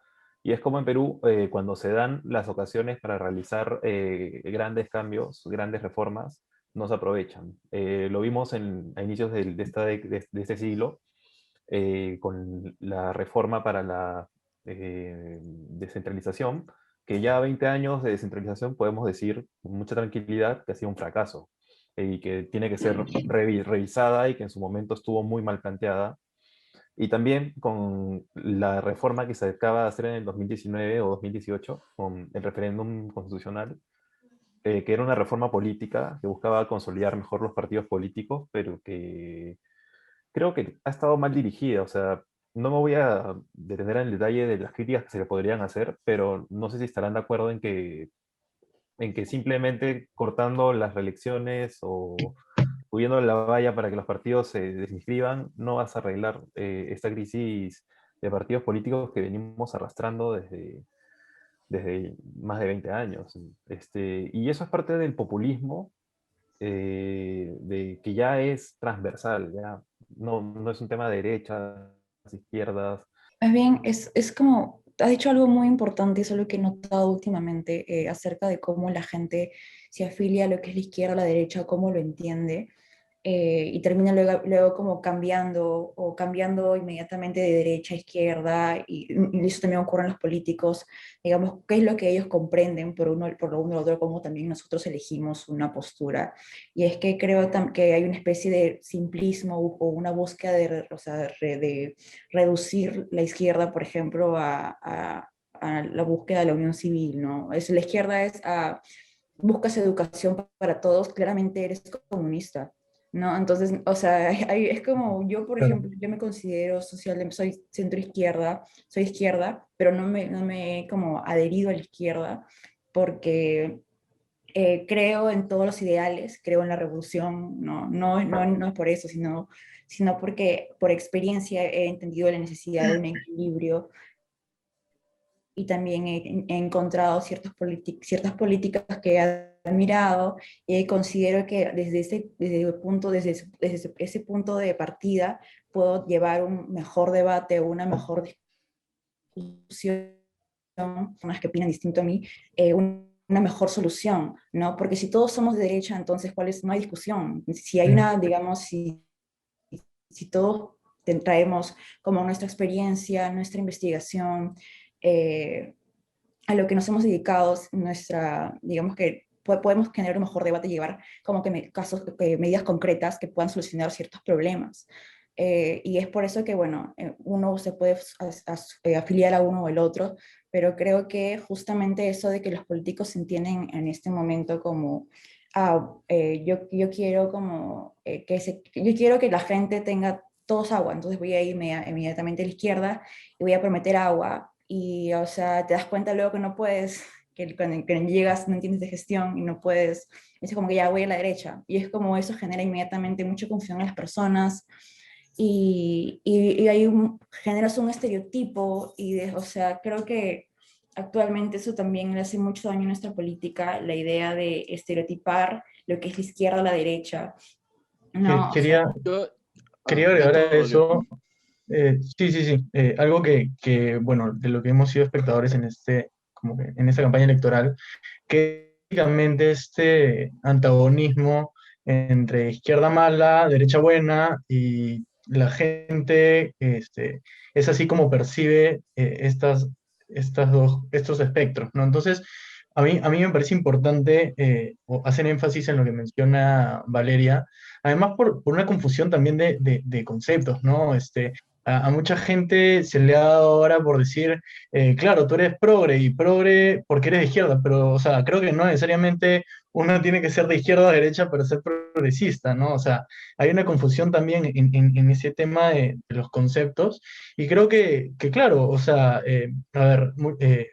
Speaker 4: Y es como en Perú, cuando se dan las ocasiones para realizar grandes cambios, grandes reformas, no se aprovechan. Lo vimos a inicios de este siglo, con la reforma para la descentralización, que ya 20 años de descentralización podemos decir con mucha tranquilidad que ha sido un fracaso y que tiene que ser revisada y que en su momento estuvo muy mal planteada. Y también con la reforma que se acaba de hacer en el 2019 o 2018, con el referéndum constitucional, que era una reforma política que buscaba consolidar mejor los partidos políticos, pero que creo que ha estado mal dirigida. O sea, no me voy a detener en el detalle de las críticas que se le podrían hacer, pero no sé si estarán de acuerdo en que simplemente cortando las reelecciones o subiendo la valla para que los partidos se desinscriban, no vas a arreglar esta crisis de partidos políticos que venimos arrastrando desde más de 20 años. Y eso es parte del populismo, de que ya es transversal, ya no es un tema de derechas, izquierdas.
Speaker 3: Más bien, es como, has dicho algo muy importante, eso es lo que he notado últimamente acerca de cómo la gente se afilia a lo que es la izquierda o la derecha, cómo lo entiende, y termina luego como cambiando o cambiando inmediatamente de derecha a izquierda, y eso también ocurre en los políticos, digamos, qué es lo que ellos comprenden por lo uno o lo otro, cómo también nosotros elegimos una postura. Y es que creo que hay una especie de simplismo o una búsqueda o sea, de reducir la izquierda, por ejemplo, a la búsqueda de la unión civil, ¿no? La izquierda buscas educación para todos, claramente eres comunista, ¿no? Entonces, o sea, es como yo, por
Speaker 5: Claro.
Speaker 3: ejemplo, yo me considero soy centro izquierda, soy izquierda, pero no me he como adherido a la izquierda porque creo en todos los ideales, creo en la revolución, no es por eso, sino porque por experiencia he entendido la necesidad de un equilibrio y también he encontrado ciertas políticas que he admirado y considero que desde ese punto de partida puedo llevar un mejor debate o una mejor discusión, personas que opinan distinto a mí, una mejor solución, ¿no? Porque si todos somos de derecha, entonces, no hay discusión. Si hay una, digamos, si todos traemos como nuestra experiencia, nuestra investigación, eh, a lo que nos hemos dedicado, digamos que podemos generar un mejor debate y llevar como que medidas concretas que puedan solucionar ciertos problemas. Y es por eso que, bueno, uno se puede afiliar a uno o el otro, pero creo que justamente eso de que los políticos se entienden en este momento como, yo quiero como, yo quiero que la gente tenga todos agua, entonces voy a irme inmediatamente a la izquierda y voy a prometer agua, y o sea, te das cuenta luego que no puedes, que cuando llegas no entiendes de gestión y no puedes, es como que ya voy a la derecha, y es como eso genera inmediatamente mucha confusión en las personas, y generas un estereotipo, o sea, creo que actualmente eso también le hace mucho daño a nuestra política, la idea de estereotipar lo que es la izquierda o la derecha, ¿no? O sea,
Speaker 5: Quería,
Speaker 6: Yo,
Speaker 5: quería
Speaker 6: de
Speaker 5: agregar a
Speaker 6: todo,
Speaker 5: eso, sí, sí, sí, algo bueno, de lo que hemos sido espectadores en como que en esta campaña electoral, que básicamente este antagonismo entre izquierda mala, derecha buena, y la gente, es así como percibe estos espectros, ¿no? Entonces, a mí me parece importante hacer énfasis en lo que menciona Valeria, además por una confusión también de conceptos, ¿no? A mucha gente se le ha dado ahora por decir, claro, tú eres progre y progre porque eres de izquierda, pero, o sea, creo que no necesariamente uno tiene que ser de izquierda o de derecha para ser progresista, ¿no? O sea, hay una confusión también en ese tema de los conceptos, y creo que claro, o sea, a ver,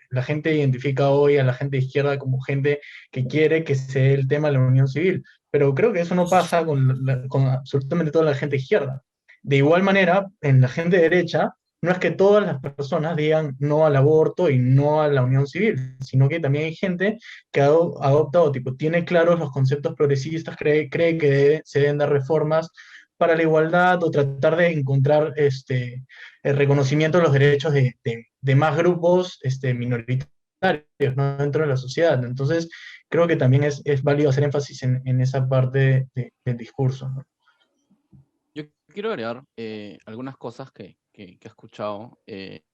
Speaker 5: la gente identifica hoy a la gente de izquierda como gente que quiere que se dé el tema de la unión civil, pero creo que eso no pasa con absolutamente toda la gente de izquierda. De igual manera, en la gente derecha, no es que todas las personas digan no al aborto y no a la unión civil, sino que también hay gente que adopta o tipo, tiene claros los conceptos progresistas, cree que se deben dar reformas para la igualdad o tratar de encontrar el reconocimiento de los derechos de más grupos minoritarios, ¿no? Dentro de la sociedad. Entonces, creo que también es válido hacer énfasis en esa parte del discurso, ¿no?
Speaker 6: yo quiero agregar algunas cosas que he escuchado. En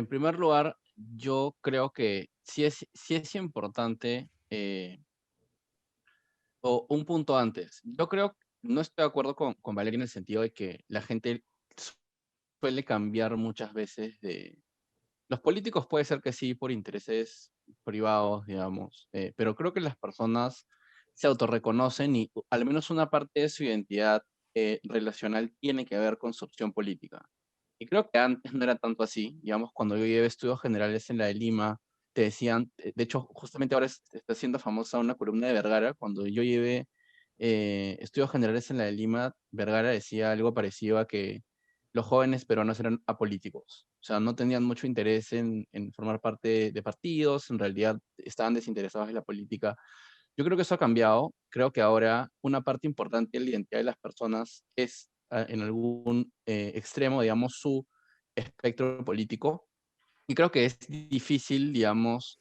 Speaker 6: primer lugar, yo creo que sí es importante, o un punto antes, yo creo, no estoy de acuerdo con Valeria en el sentido de que la gente suele cambiar muchas veces de... Los políticos puede ser que sí, por intereses privados, digamos, pero creo que las personas se autorreconocen al menos una parte de su identidad relacional tiene que ver con su opción política. Y creo que antes no era tanto así. Digamos, cuando yo llevé estudios generales en la de Lima, te decían, de hecho, justamente ahora está siendo famosa una columna de Vergara. Cuando yo llevé estudios generales en la de Lima, Vergara decía algo parecido a que los jóvenes peruanos eran apolíticos. O sea, no tenían mucho interés en formar parte de partidos, en realidad estaban desinteresados en la política. Yo creo que eso ha cambiado. Creo que ahora una parte importante de la identidad de las personas es en algún extremo, digamos, su espectro político. Y creo que es difícil, digamos,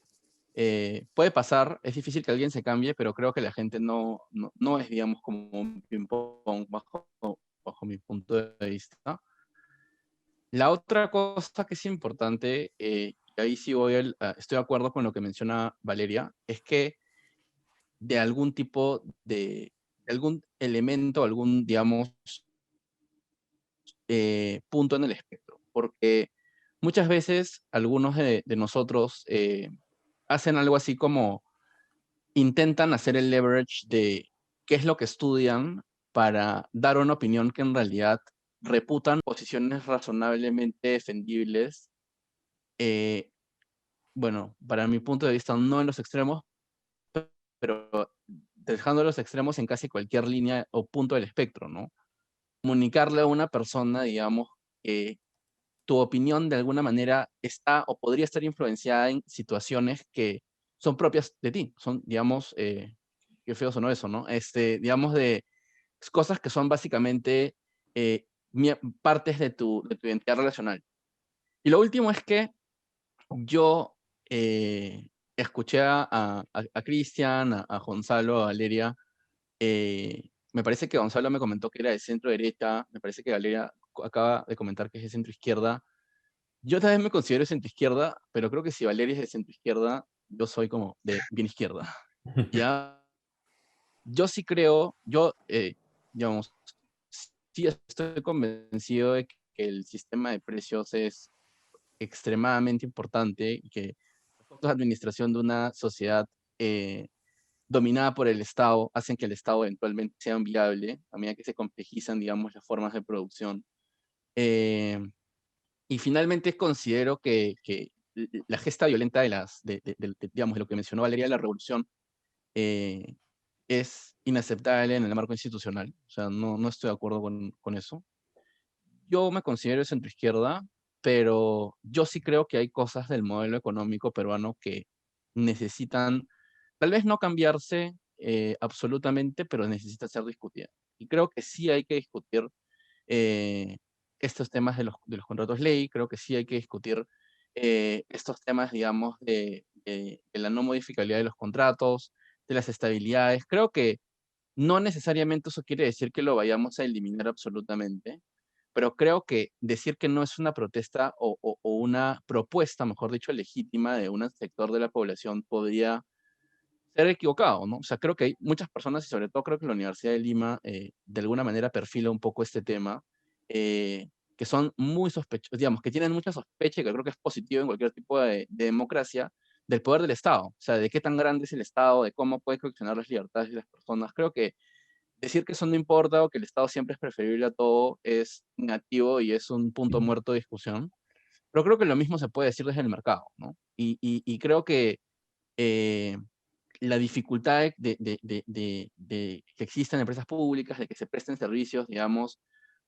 Speaker 6: puede pasar, es difícil que alguien se cambie, pero creo que la gente no es, digamos, como un ping-pong bajo mi punto de vista. La otra cosa que es importante, y ahí sí estoy de acuerdo con lo que menciona Valeria, es que de algún tipo de algún elemento, algún, digamos, punto en el espectro. Porque muchas veces algunos de nosotros hacen algo así como intentan hacer el leverage de qué es lo que estudian para dar una opinión que en realidad reputan posiciones razonablemente defendibles. eh, bueno, para mi punto de vista, no en los extremos, pero dejando los extremos en casi cualquier línea o punto del espectro, ¿no? Comunicarle a una persona, digamos, que tu opinión de alguna manera está o podría estar influenciada en situaciones que son propias de ti, son, digamos, qué feo sonó eso, ¿no? Digamos, de cosas que son básicamente partes de tu identidad relacional. Y lo último es que yo escuché a Cristian, a Gonzalo, a Valeria. Me parece que Gonzalo me comentó que era de centro derecha, me parece que Valeria acaba de comentar que es de centro izquierda. Yo también me considero de centro izquierda, pero creo que si Valeria es de centro izquierda, yo soy como de bien izquierda. Ya, yo sí creo, digamos, sí estoy convencido de que el sistema de precios es extremadamente importante y que los costos de administración de una sociedad dominada por el Estado hacen que el Estado eventualmente sea viable a medida que se complejizan, digamos, las formas de producción. Eh, y finalmente considero que la gesta violenta digamos, de lo que mencionó Valeria de la revolución eh, es inaceptable en el marco institucional. O sea, no estoy de acuerdo con eso. Yo me considero de centroizquierda, pero yo sí creo que hay cosas del modelo económico peruano que necesitan, tal vez no cambiarse absolutamente, pero necesita ser discutida. Y creo que sí hay que discutir eh, estos temas de los contratos ley, creo que sí hay que discutir estos temas, digamos, de la no modificabilidad de los contratos, de las estabilidades. Creo que no necesariamente eso quiere decir que lo vayamos a eliminar absolutamente, pero creo que decir que no es una protesta o una propuesta, mejor dicho, legítima de un sector de la población podría ser equivocado, ¿no? O sea, creo que hay muchas personas, y sobre todo creo que la Universidad de Lima, de alguna manera perfila un poco este tema, que son muy sospechosos, digamos, que tienen mucha sospecha, y que creo que es positivo en cualquier tipo de democracia, del poder del Estado, o sea, de qué tan grande es el Estado, de cómo puede coaccionar las libertades de las personas. Creo que decir que eso no importa o que el Estado siempre es preferible a todo es negativo y es un punto muerto de discusión. Pero creo que lo mismo se puede decir desde el mercado, ¿no? Y creo que eh, la dificultad de que existan empresas públicas, de que se presten servicios, digamos,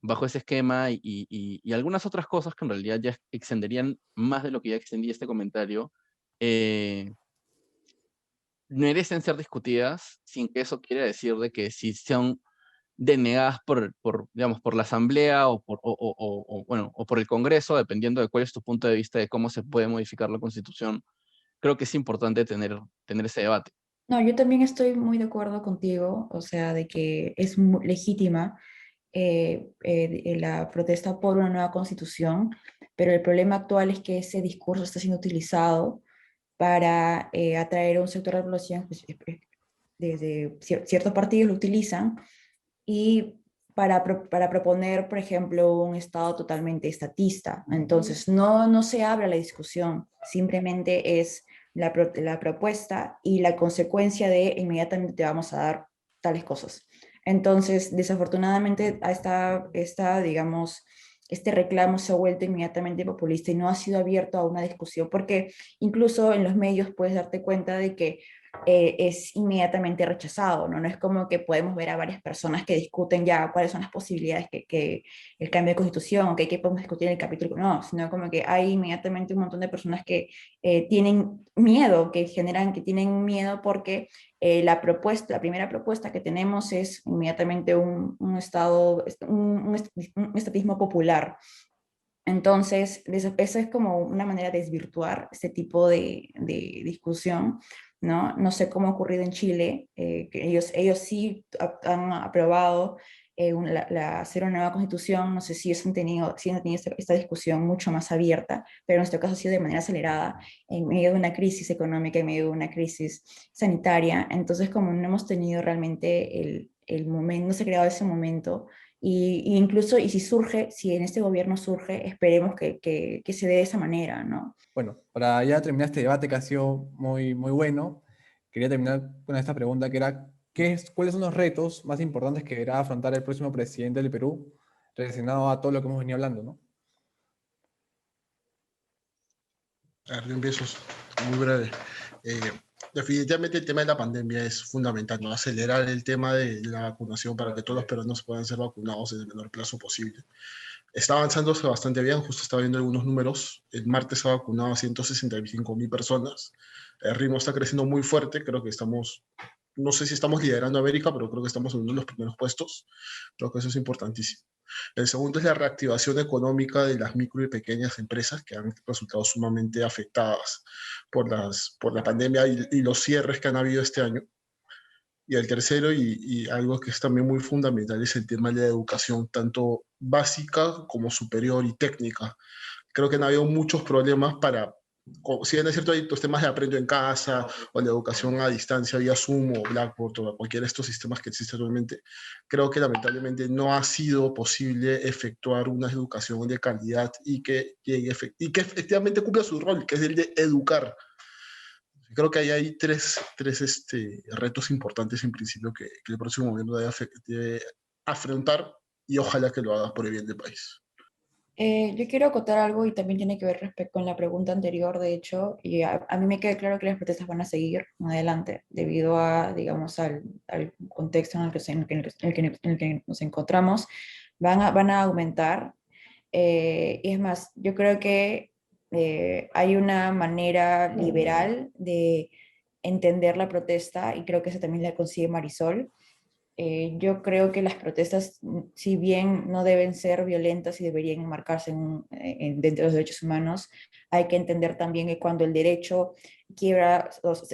Speaker 6: bajo ese esquema y algunas otras cosas que en realidad ya extenderían más de lo que ya extendía este comentario, eh, merecen ser discutidas sin que eso quiera decir de que si son denegadas digamos, por la Asamblea bueno, o por el Congreso, dependiendo de cuál es tu punto de vista de cómo se puede modificar la Constitución, creo que es importante tener ese debate.
Speaker 3: No, yo también estoy muy de acuerdo contigo, o sea, de que es legítima la protesta por una nueva constitución, pero el problema actual es que ese discurso está siendo utilizado para atraer a un sector de la población, pues, desde ciertos partidos lo utilizan, y para proponer, por ejemplo, un Estado totalmente estatista. Entonces, no se abre la discusión, simplemente es la propuesta y la consecuencia de inmediatamente te vamos a dar tales cosas. Entonces, desafortunadamente, digamos, este reclamo se ha vuelto inmediatamente populista y no ha sido abierto a una discusión, porque incluso en los medios puedes darte cuenta de que es inmediatamente rechazado, ¿no? No es como que podemos ver a varias personas que discuten ya cuáles son las posibilidades que el cambio de constitución, o que podemos discutir en el capítulo, no, sino como que hay inmediatamente un montón de personas que tienen miedo, que tienen miedo porque la primera propuesta que tenemos es inmediatamente un estatismo popular. Entonces, eso es como una manera de desvirtuar este tipo de discusión, ¿no? No sé cómo ha ocurrido en Chile, que ellos sí han aprobado hacer una nueva constitución, no sé si han tenido esta discusión mucho más abierta, pero en nuestro caso ha sido de manera acelerada, en medio de una crisis económica, en medio de una crisis sanitaria. Entonces, como no hemos tenido realmente el momento, no se ha creado ese momento y incluso, y si surge, si en este gobierno surge, esperemos que se dé de esa manera, ¿no?
Speaker 1: Bueno, para ya terminar este debate que ha sido muy, muy bueno, quería terminar con esta pregunta que era, ¿cuáles son los retos más importantes que deberá afrontar el próximo presidente del Perú relacionado a todo lo que hemos venido hablando, ¿no?
Speaker 2: A ver, yo empiezo muy breve. Eh, Definitivamente el tema de la pandemia es fundamental, ¿no? Acelerar el tema de la vacunación para que todos los peruanos puedan ser vacunados en el menor plazo posible. Está avanzándose bastante bien, justo estaba viendo algunos números. El martes se ha vacunado a 165.000 personas. El ritmo está creciendo muy fuerte, creo que estamos, no sé si estamos liderando América, pero creo que estamos en uno de los primeros puestos. Creo que eso es importantísimo. El segundo es la reactivación económica de las micro y pequeñas empresas que han resultado sumamente afectadas por la pandemia y los cierres que han habido este año. Y el tercero, y algo que es también muy fundamental, es el tema de la educación, tanto básica como superior y técnica. Creo que han habido muchos problemas si bien es cierto, hay los temas de aprendo en casa o la educación a distancia vía Zoom o Blackboard o cualquiera de estos sistemas que existen actualmente, creo que lamentablemente no ha sido posible efectuar una educación de calidad y que efectivamente cumpla su rol, que es el de educar. Creo que ahí hay tres retos importantes en principio que el próximo gobierno debe afrontar y ojalá que lo haga por el bien del país.
Speaker 3: Yo quiero acotar algo y también tiene que ver respecto con la pregunta anterior, de hecho, y a mí me queda claro que las protestas van a seguir adelante debido a, digamos, al contexto en el que nos encontramos, van a aumentar. Y es más, yo creo que hay una manera liberal de entender la protesta y creo que eso también la consigue Marisol. Yo creo que las protestas, si bien no deben ser violentas y deberían enmarcarse dentro de los derechos humanos, hay que entender también que cuando el derecho quiebra,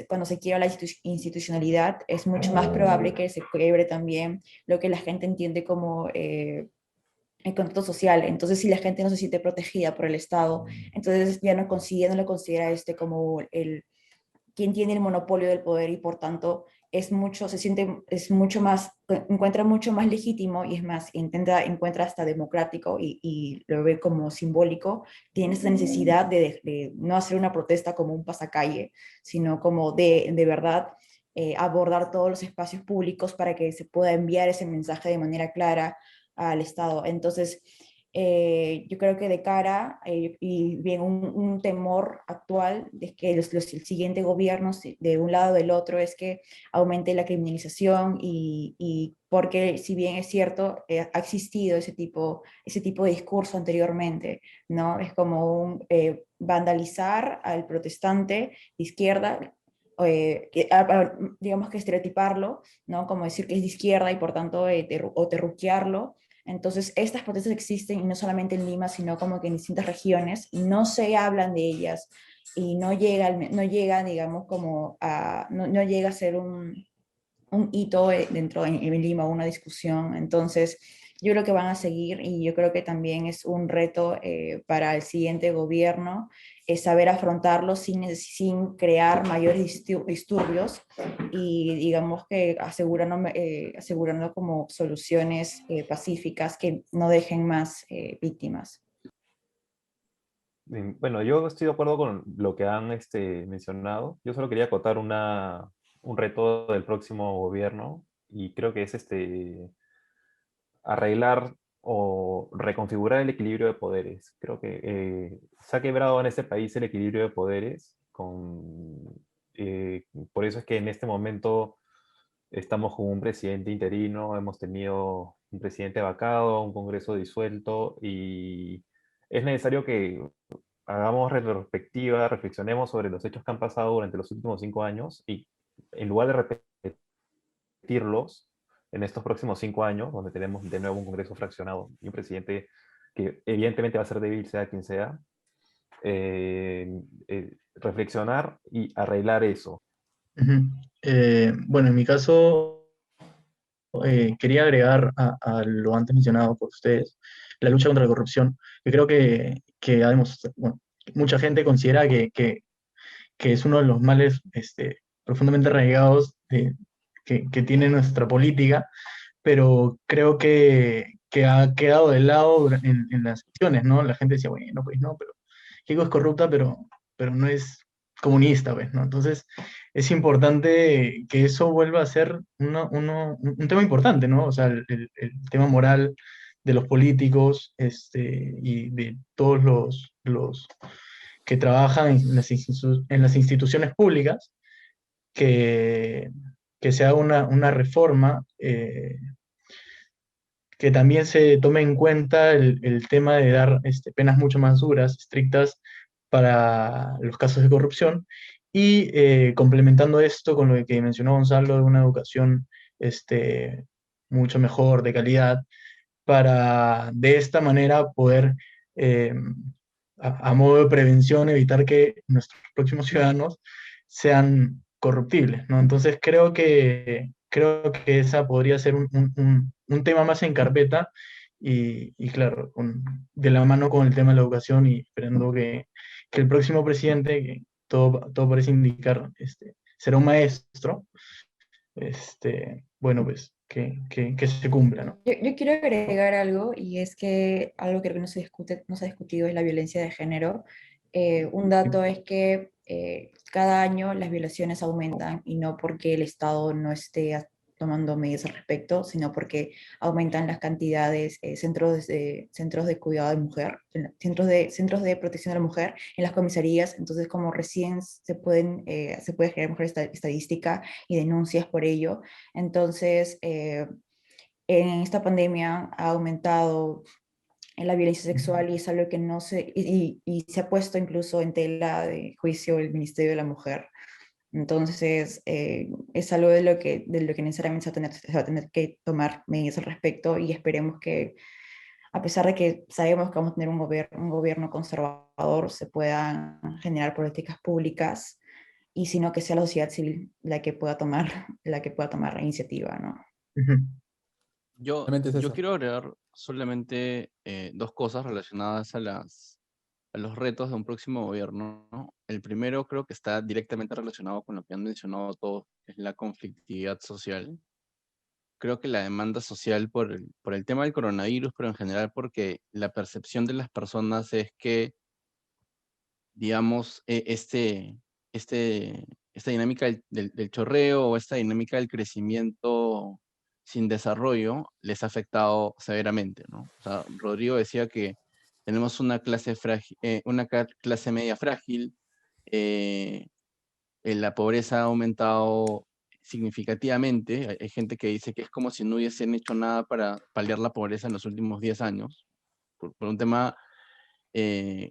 Speaker 3: cuando se quiebra la institucionalidad, es mucho más probable que se quiebre también lo que la gente entiende como el contrato social. Entonces, si la gente no se siente protegida por el Estado, entonces ya no lo considera como quien tiene el monopolio del poder y por tanto es mucho más, encuentra mucho más legítimo y es más, encuentra hasta democrático y lo ve como simbólico, tiene esa necesidad de no hacer una protesta como un pasacalle, sino como de verdad abordar todos los espacios públicos para que se pueda enviar ese mensaje de manera clara al Estado. Entonces, yo creo que de cara y bien un temor actual de que el siguiente gobierno de un lado o del otro es que aumente la criminalización y porque si bien es cierto, ha existido ese tipo de discurso anteriormente, ¿no? Es como vandalizar al protestante de izquierda, digamos que estereotiparlo, ¿no? Como decir que es de izquierda y por tanto o terruquearlo. Entonces, estas protestas existen y no solamente en Lima, sino como que en distintas regiones, y no se hablan de ellas y no llega digamos, no llega a ser un hito dentro en Lima, una discusión. Entonces, yo creo que van a seguir y yo creo que también es un reto para el siguiente gobierno saber afrontarlo sin crear mayores disturbios y digamos que asegurando como soluciones pacíficas que no dejen más víctimas.
Speaker 4: Bueno, yo estoy de acuerdo con lo que han mencionado. Yo solo quería acotar un reto del próximo gobierno y creo que es arreglar o reconfigurar el equilibrio de poderes. Creo que se ha quebrado en este país el equilibrio de poderes. Por eso es que en este momento estamos con un presidente interino, hemos tenido un presidente vacado, un Congreso disuelto, y es necesario que hagamos retrospectiva, reflexionemos sobre los hechos que han pasado durante los últimos 5 años, y en lugar de repetirlos en estos próximos 5 años, donde tenemos de nuevo un Congreso fraccionado y un presidente que evidentemente va a ser débil, sea quien sea, reflexionar y arreglar eso.
Speaker 5: Ujú. Bueno, en mi caso, quería agregar a lo antes mencionado por ustedes, la lucha contra la corrupción, que creo que ha demostrado, bueno, mucha gente considera que es uno de los males profundamente arraigados que tiene nuestra política, pero creo que ha quedado de lado en las elecciones, ¿no? La gente decía, bueno, pues no, pero Keiko es corrupta, pero no es comunista, pues, ¿no? Entonces, es importante que eso vuelva a ser un tema importante, ¿no? O sea, el tema moral de los políticos y de todos los que trabajan en las instituciones públicas, que, que se haga una reforma, que también se tome en cuenta el tema de dar penas mucho más duras, estrictas para los casos de corrupción, y complementando esto con lo que mencionó Gonzalo de una educación mucho mejor, de calidad, para de esta manera poder, eh, a modo de prevención, evitar que nuestros próximos ciudadanos sean corruptibles, ¿no? Entonces creo que esa podría ser un tema más en carpeta y claro, de la mano con el tema de la educación, y esperando que el próximo presidente, que todo parece indicar, será un maestro, bueno, pues que se cumpla, ¿no?
Speaker 3: Yo quiero agregar algo, y es que algo que no se discute, no se ha discutido es la violencia de género. Un dato es que cada año las violaciones aumentan, y no porque el Estado no esté tomando medidas al respecto, sino porque aumentan las cantidades, centros de cuidado de mujer, centros de protección de la mujer en las comisarías. Entonces, como recién se puede generar mejor estadística y denuncias por ello. Entonces, en esta pandemia ha aumentado en la violencia sexual, y es algo que no se, y se ha puesto incluso en tela de juicio el Ministerio de la Mujer. Entonces, es algo de lo que necesariamente se va a tener que tomar medidas al respecto, y esperemos que, a pesar de que sabemos que vamos a tener un gobierno conservador, se puedan generar políticas públicas, y sino que sea la sociedad civil la que pueda tomar la iniciativa, ¿no?
Speaker 5: Ujú.
Speaker 6: Yo,
Speaker 1: Realmente es
Speaker 6: yo
Speaker 1: eso.
Speaker 6: quiero agregar solamente dos cosas relacionadas a los retos de un próximo gobierno, ¿no? El primero creo que está directamente relacionado con lo que han mencionado todos, que es la conflictividad social. Creo que la demanda social por el tema del coronavirus, pero en general porque la percepción de las personas es que, digamos, esta dinámica del chorreo, o esta dinámica del crecimiento sin desarrollo les ha afectado severamente, ¿no? O sea, Rodrigo decía que tenemos una clase frágil, clase media frágil, eh, la pobreza ha aumentado significativamente. Hay gente que dice que es como si no hubiesen hecho nada para paliar la pobreza en los últimos 10 años, por un tema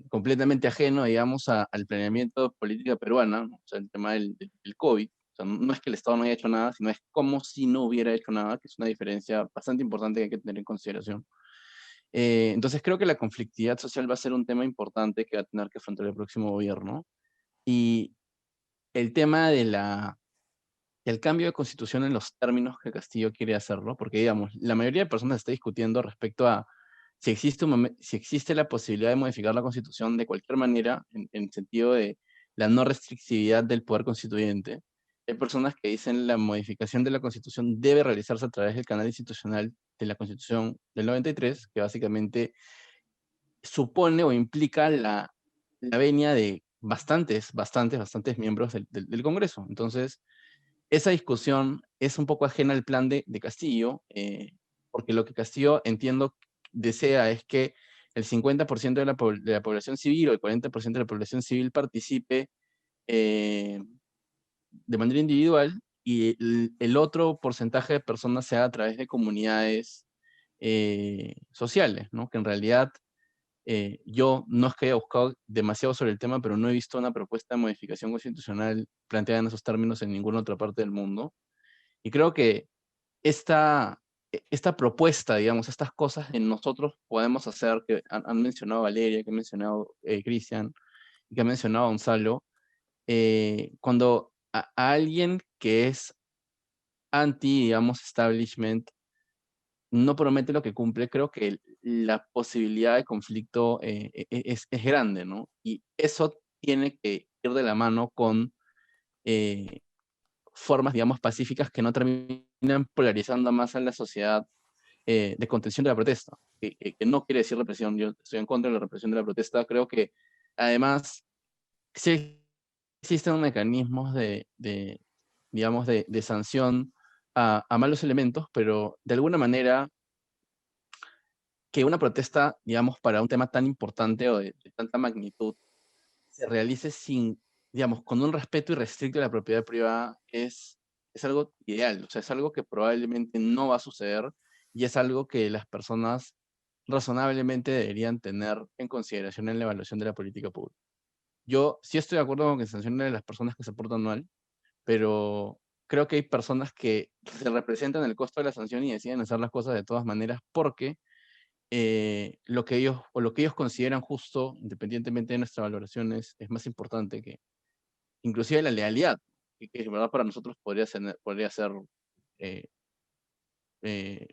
Speaker 6: completamente ajeno, digamos, al planeamiento de política peruana, ¿no? O sea, el tema del COVID. O sea, no es que el Estado no haya hecho nada, sino es como si no hubiera hecho nada, que es una diferencia bastante importante que hay que tener en consideración. Entonces creo que la conflictividad social va a ser un tema importante que va a tener que afrontar el próximo gobierno. Y el tema del cambio de constitución en los términos que Castillo quiere hacerlo, porque digamos, la mayoría de personas está discutiendo respecto a si existe la posibilidad de modificar la constitución de cualquier manera, en sentido de la no restrictividad del poder constituyente. Hay personas que dicen la modificación de la constitución debe realizarse a través del canal institucional de la constitución del 93, que básicamente supone o implica la venia de bastantes miembros del Congreso. Entonces, esa discusión es un poco ajena al plan de Castillo, porque lo que Castillo entiendo desea es que el 50% de la población civil o el 40% de la población civil participe de manera individual y el otro porcentaje de personas sea a través de comunidades sociales, ¿no? Que en realidad yo no es que haya buscado demasiado sobre el tema, pero no he visto una propuesta de modificación constitucional planteada en esos términos en ninguna otra parte del mundo. Y creo que esta propuesta, digamos, estas cosas que nosotros podemos hacer, que han mencionado Valeria, que ha mencionado Cristian, y que ha mencionado Gonzalo, cuando a alguien que es anti, digamos, establishment, no promete lo que cumple, creo que la posibilidad de conflicto es grande, ¿no? Y eso tiene que ir de la mano con formas, digamos, pacíficas que no terminan polarizando más a la sociedad de contención de la protesta, que no quiere decir represión. Yo estoy en contra de la represión de la protesta. Creo que, además, sí existen mecanismos digamos, de sanción a malos elementos, pero de alguna manera que una protesta, digamos, para un tema tan importante o de tanta magnitud, se realice sin, digamos, con un respeto irrestricto de la propiedad privada es algo ideal, o sea, es algo que probablemente no va a suceder y es algo que las personas razonablemente deberían tener en consideración en la evaluación de la política pública. Yo sí estoy de acuerdo con que sancionen a las personas que se portan mal, pero creo que hay personas que se representan el costo de la sanción y deciden hacer las cosas de todas maneras porque lo que ellos consideran justo, independientemente de nuestras valoraciones, es más importante que inclusive la lealidad, que en verdad para nosotros podría ser eh, eh,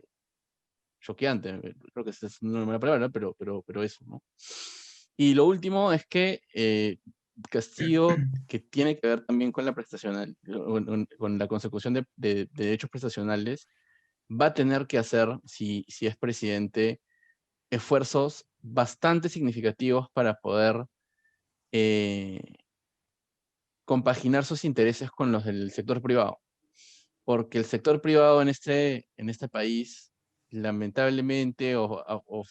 Speaker 6: choqueante, creo que esa es una mala palabra, pero eso, ¿no? Y lo último es que Castillo, que tiene que ver también con la prestacional, con la consecución de derechos prestacionales, va a tener que hacer, si es presidente, esfuerzos bastante significativos para poder eh, compaginar sus intereses con los del sector privado. Porque el sector privado en este país, lamentablemente o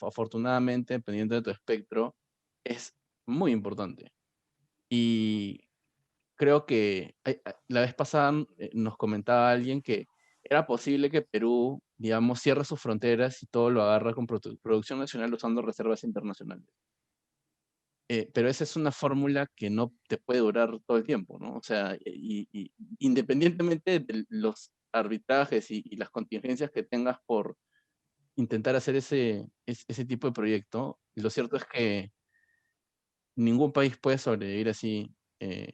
Speaker 6: afortunadamente, dependiendo de tu espectro, es muy importante. Y creo que la vez pasada nos comentaba alguien que era posible que Perú, digamos, cierre sus fronteras y todo lo agarra con producción nacional usando reservas internacionales. Pero esa es una fórmula que no te puede durar todo el tiempo, ¿no? O sea, y independientemente de los arbitrajes y las contingencias que tengas por intentar hacer ese tipo de proyecto, lo cierto es que ningún país puede sobrevivir así, eh,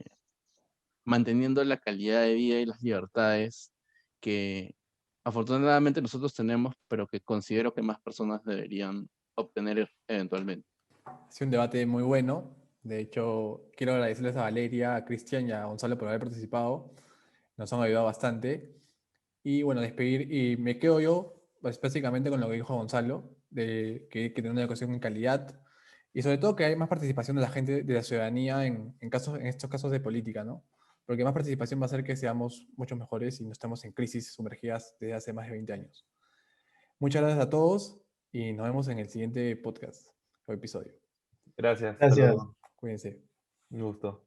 Speaker 6: manteniendo la calidad de vida y las libertades que afortunadamente nosotros tenemos, pero que considero que más personas deberían obtener eventualmente.
Speaker 1: Ha sido un debate muy bueno. De hecho, quiero agradecerles a Valeria, a Cristian y a Gonzalo por haber participado. Nos han ayudado bastante. Y bueno, despedir, y me quedo yo pues, básicamente con lo que dijo Gonzalo, de que hay que tener una educación en calidad y sobre todo que hay más participación de la gente, de la ciudadanía en estos casos de política, ¿no? Porque más participación va a hacer que seamos mucho mejores y no estemos en crisis sumergidas desde hace más de 20 años. Muchas gracias a todos y nos vemos en el siguiente podcast o episodio.
Speaker 4: Gracias, hasta
Speaker 5: Gracias.
Speaker 4: luego.
Speaker 1: Cuídense.
Speaker 4: Un gusto.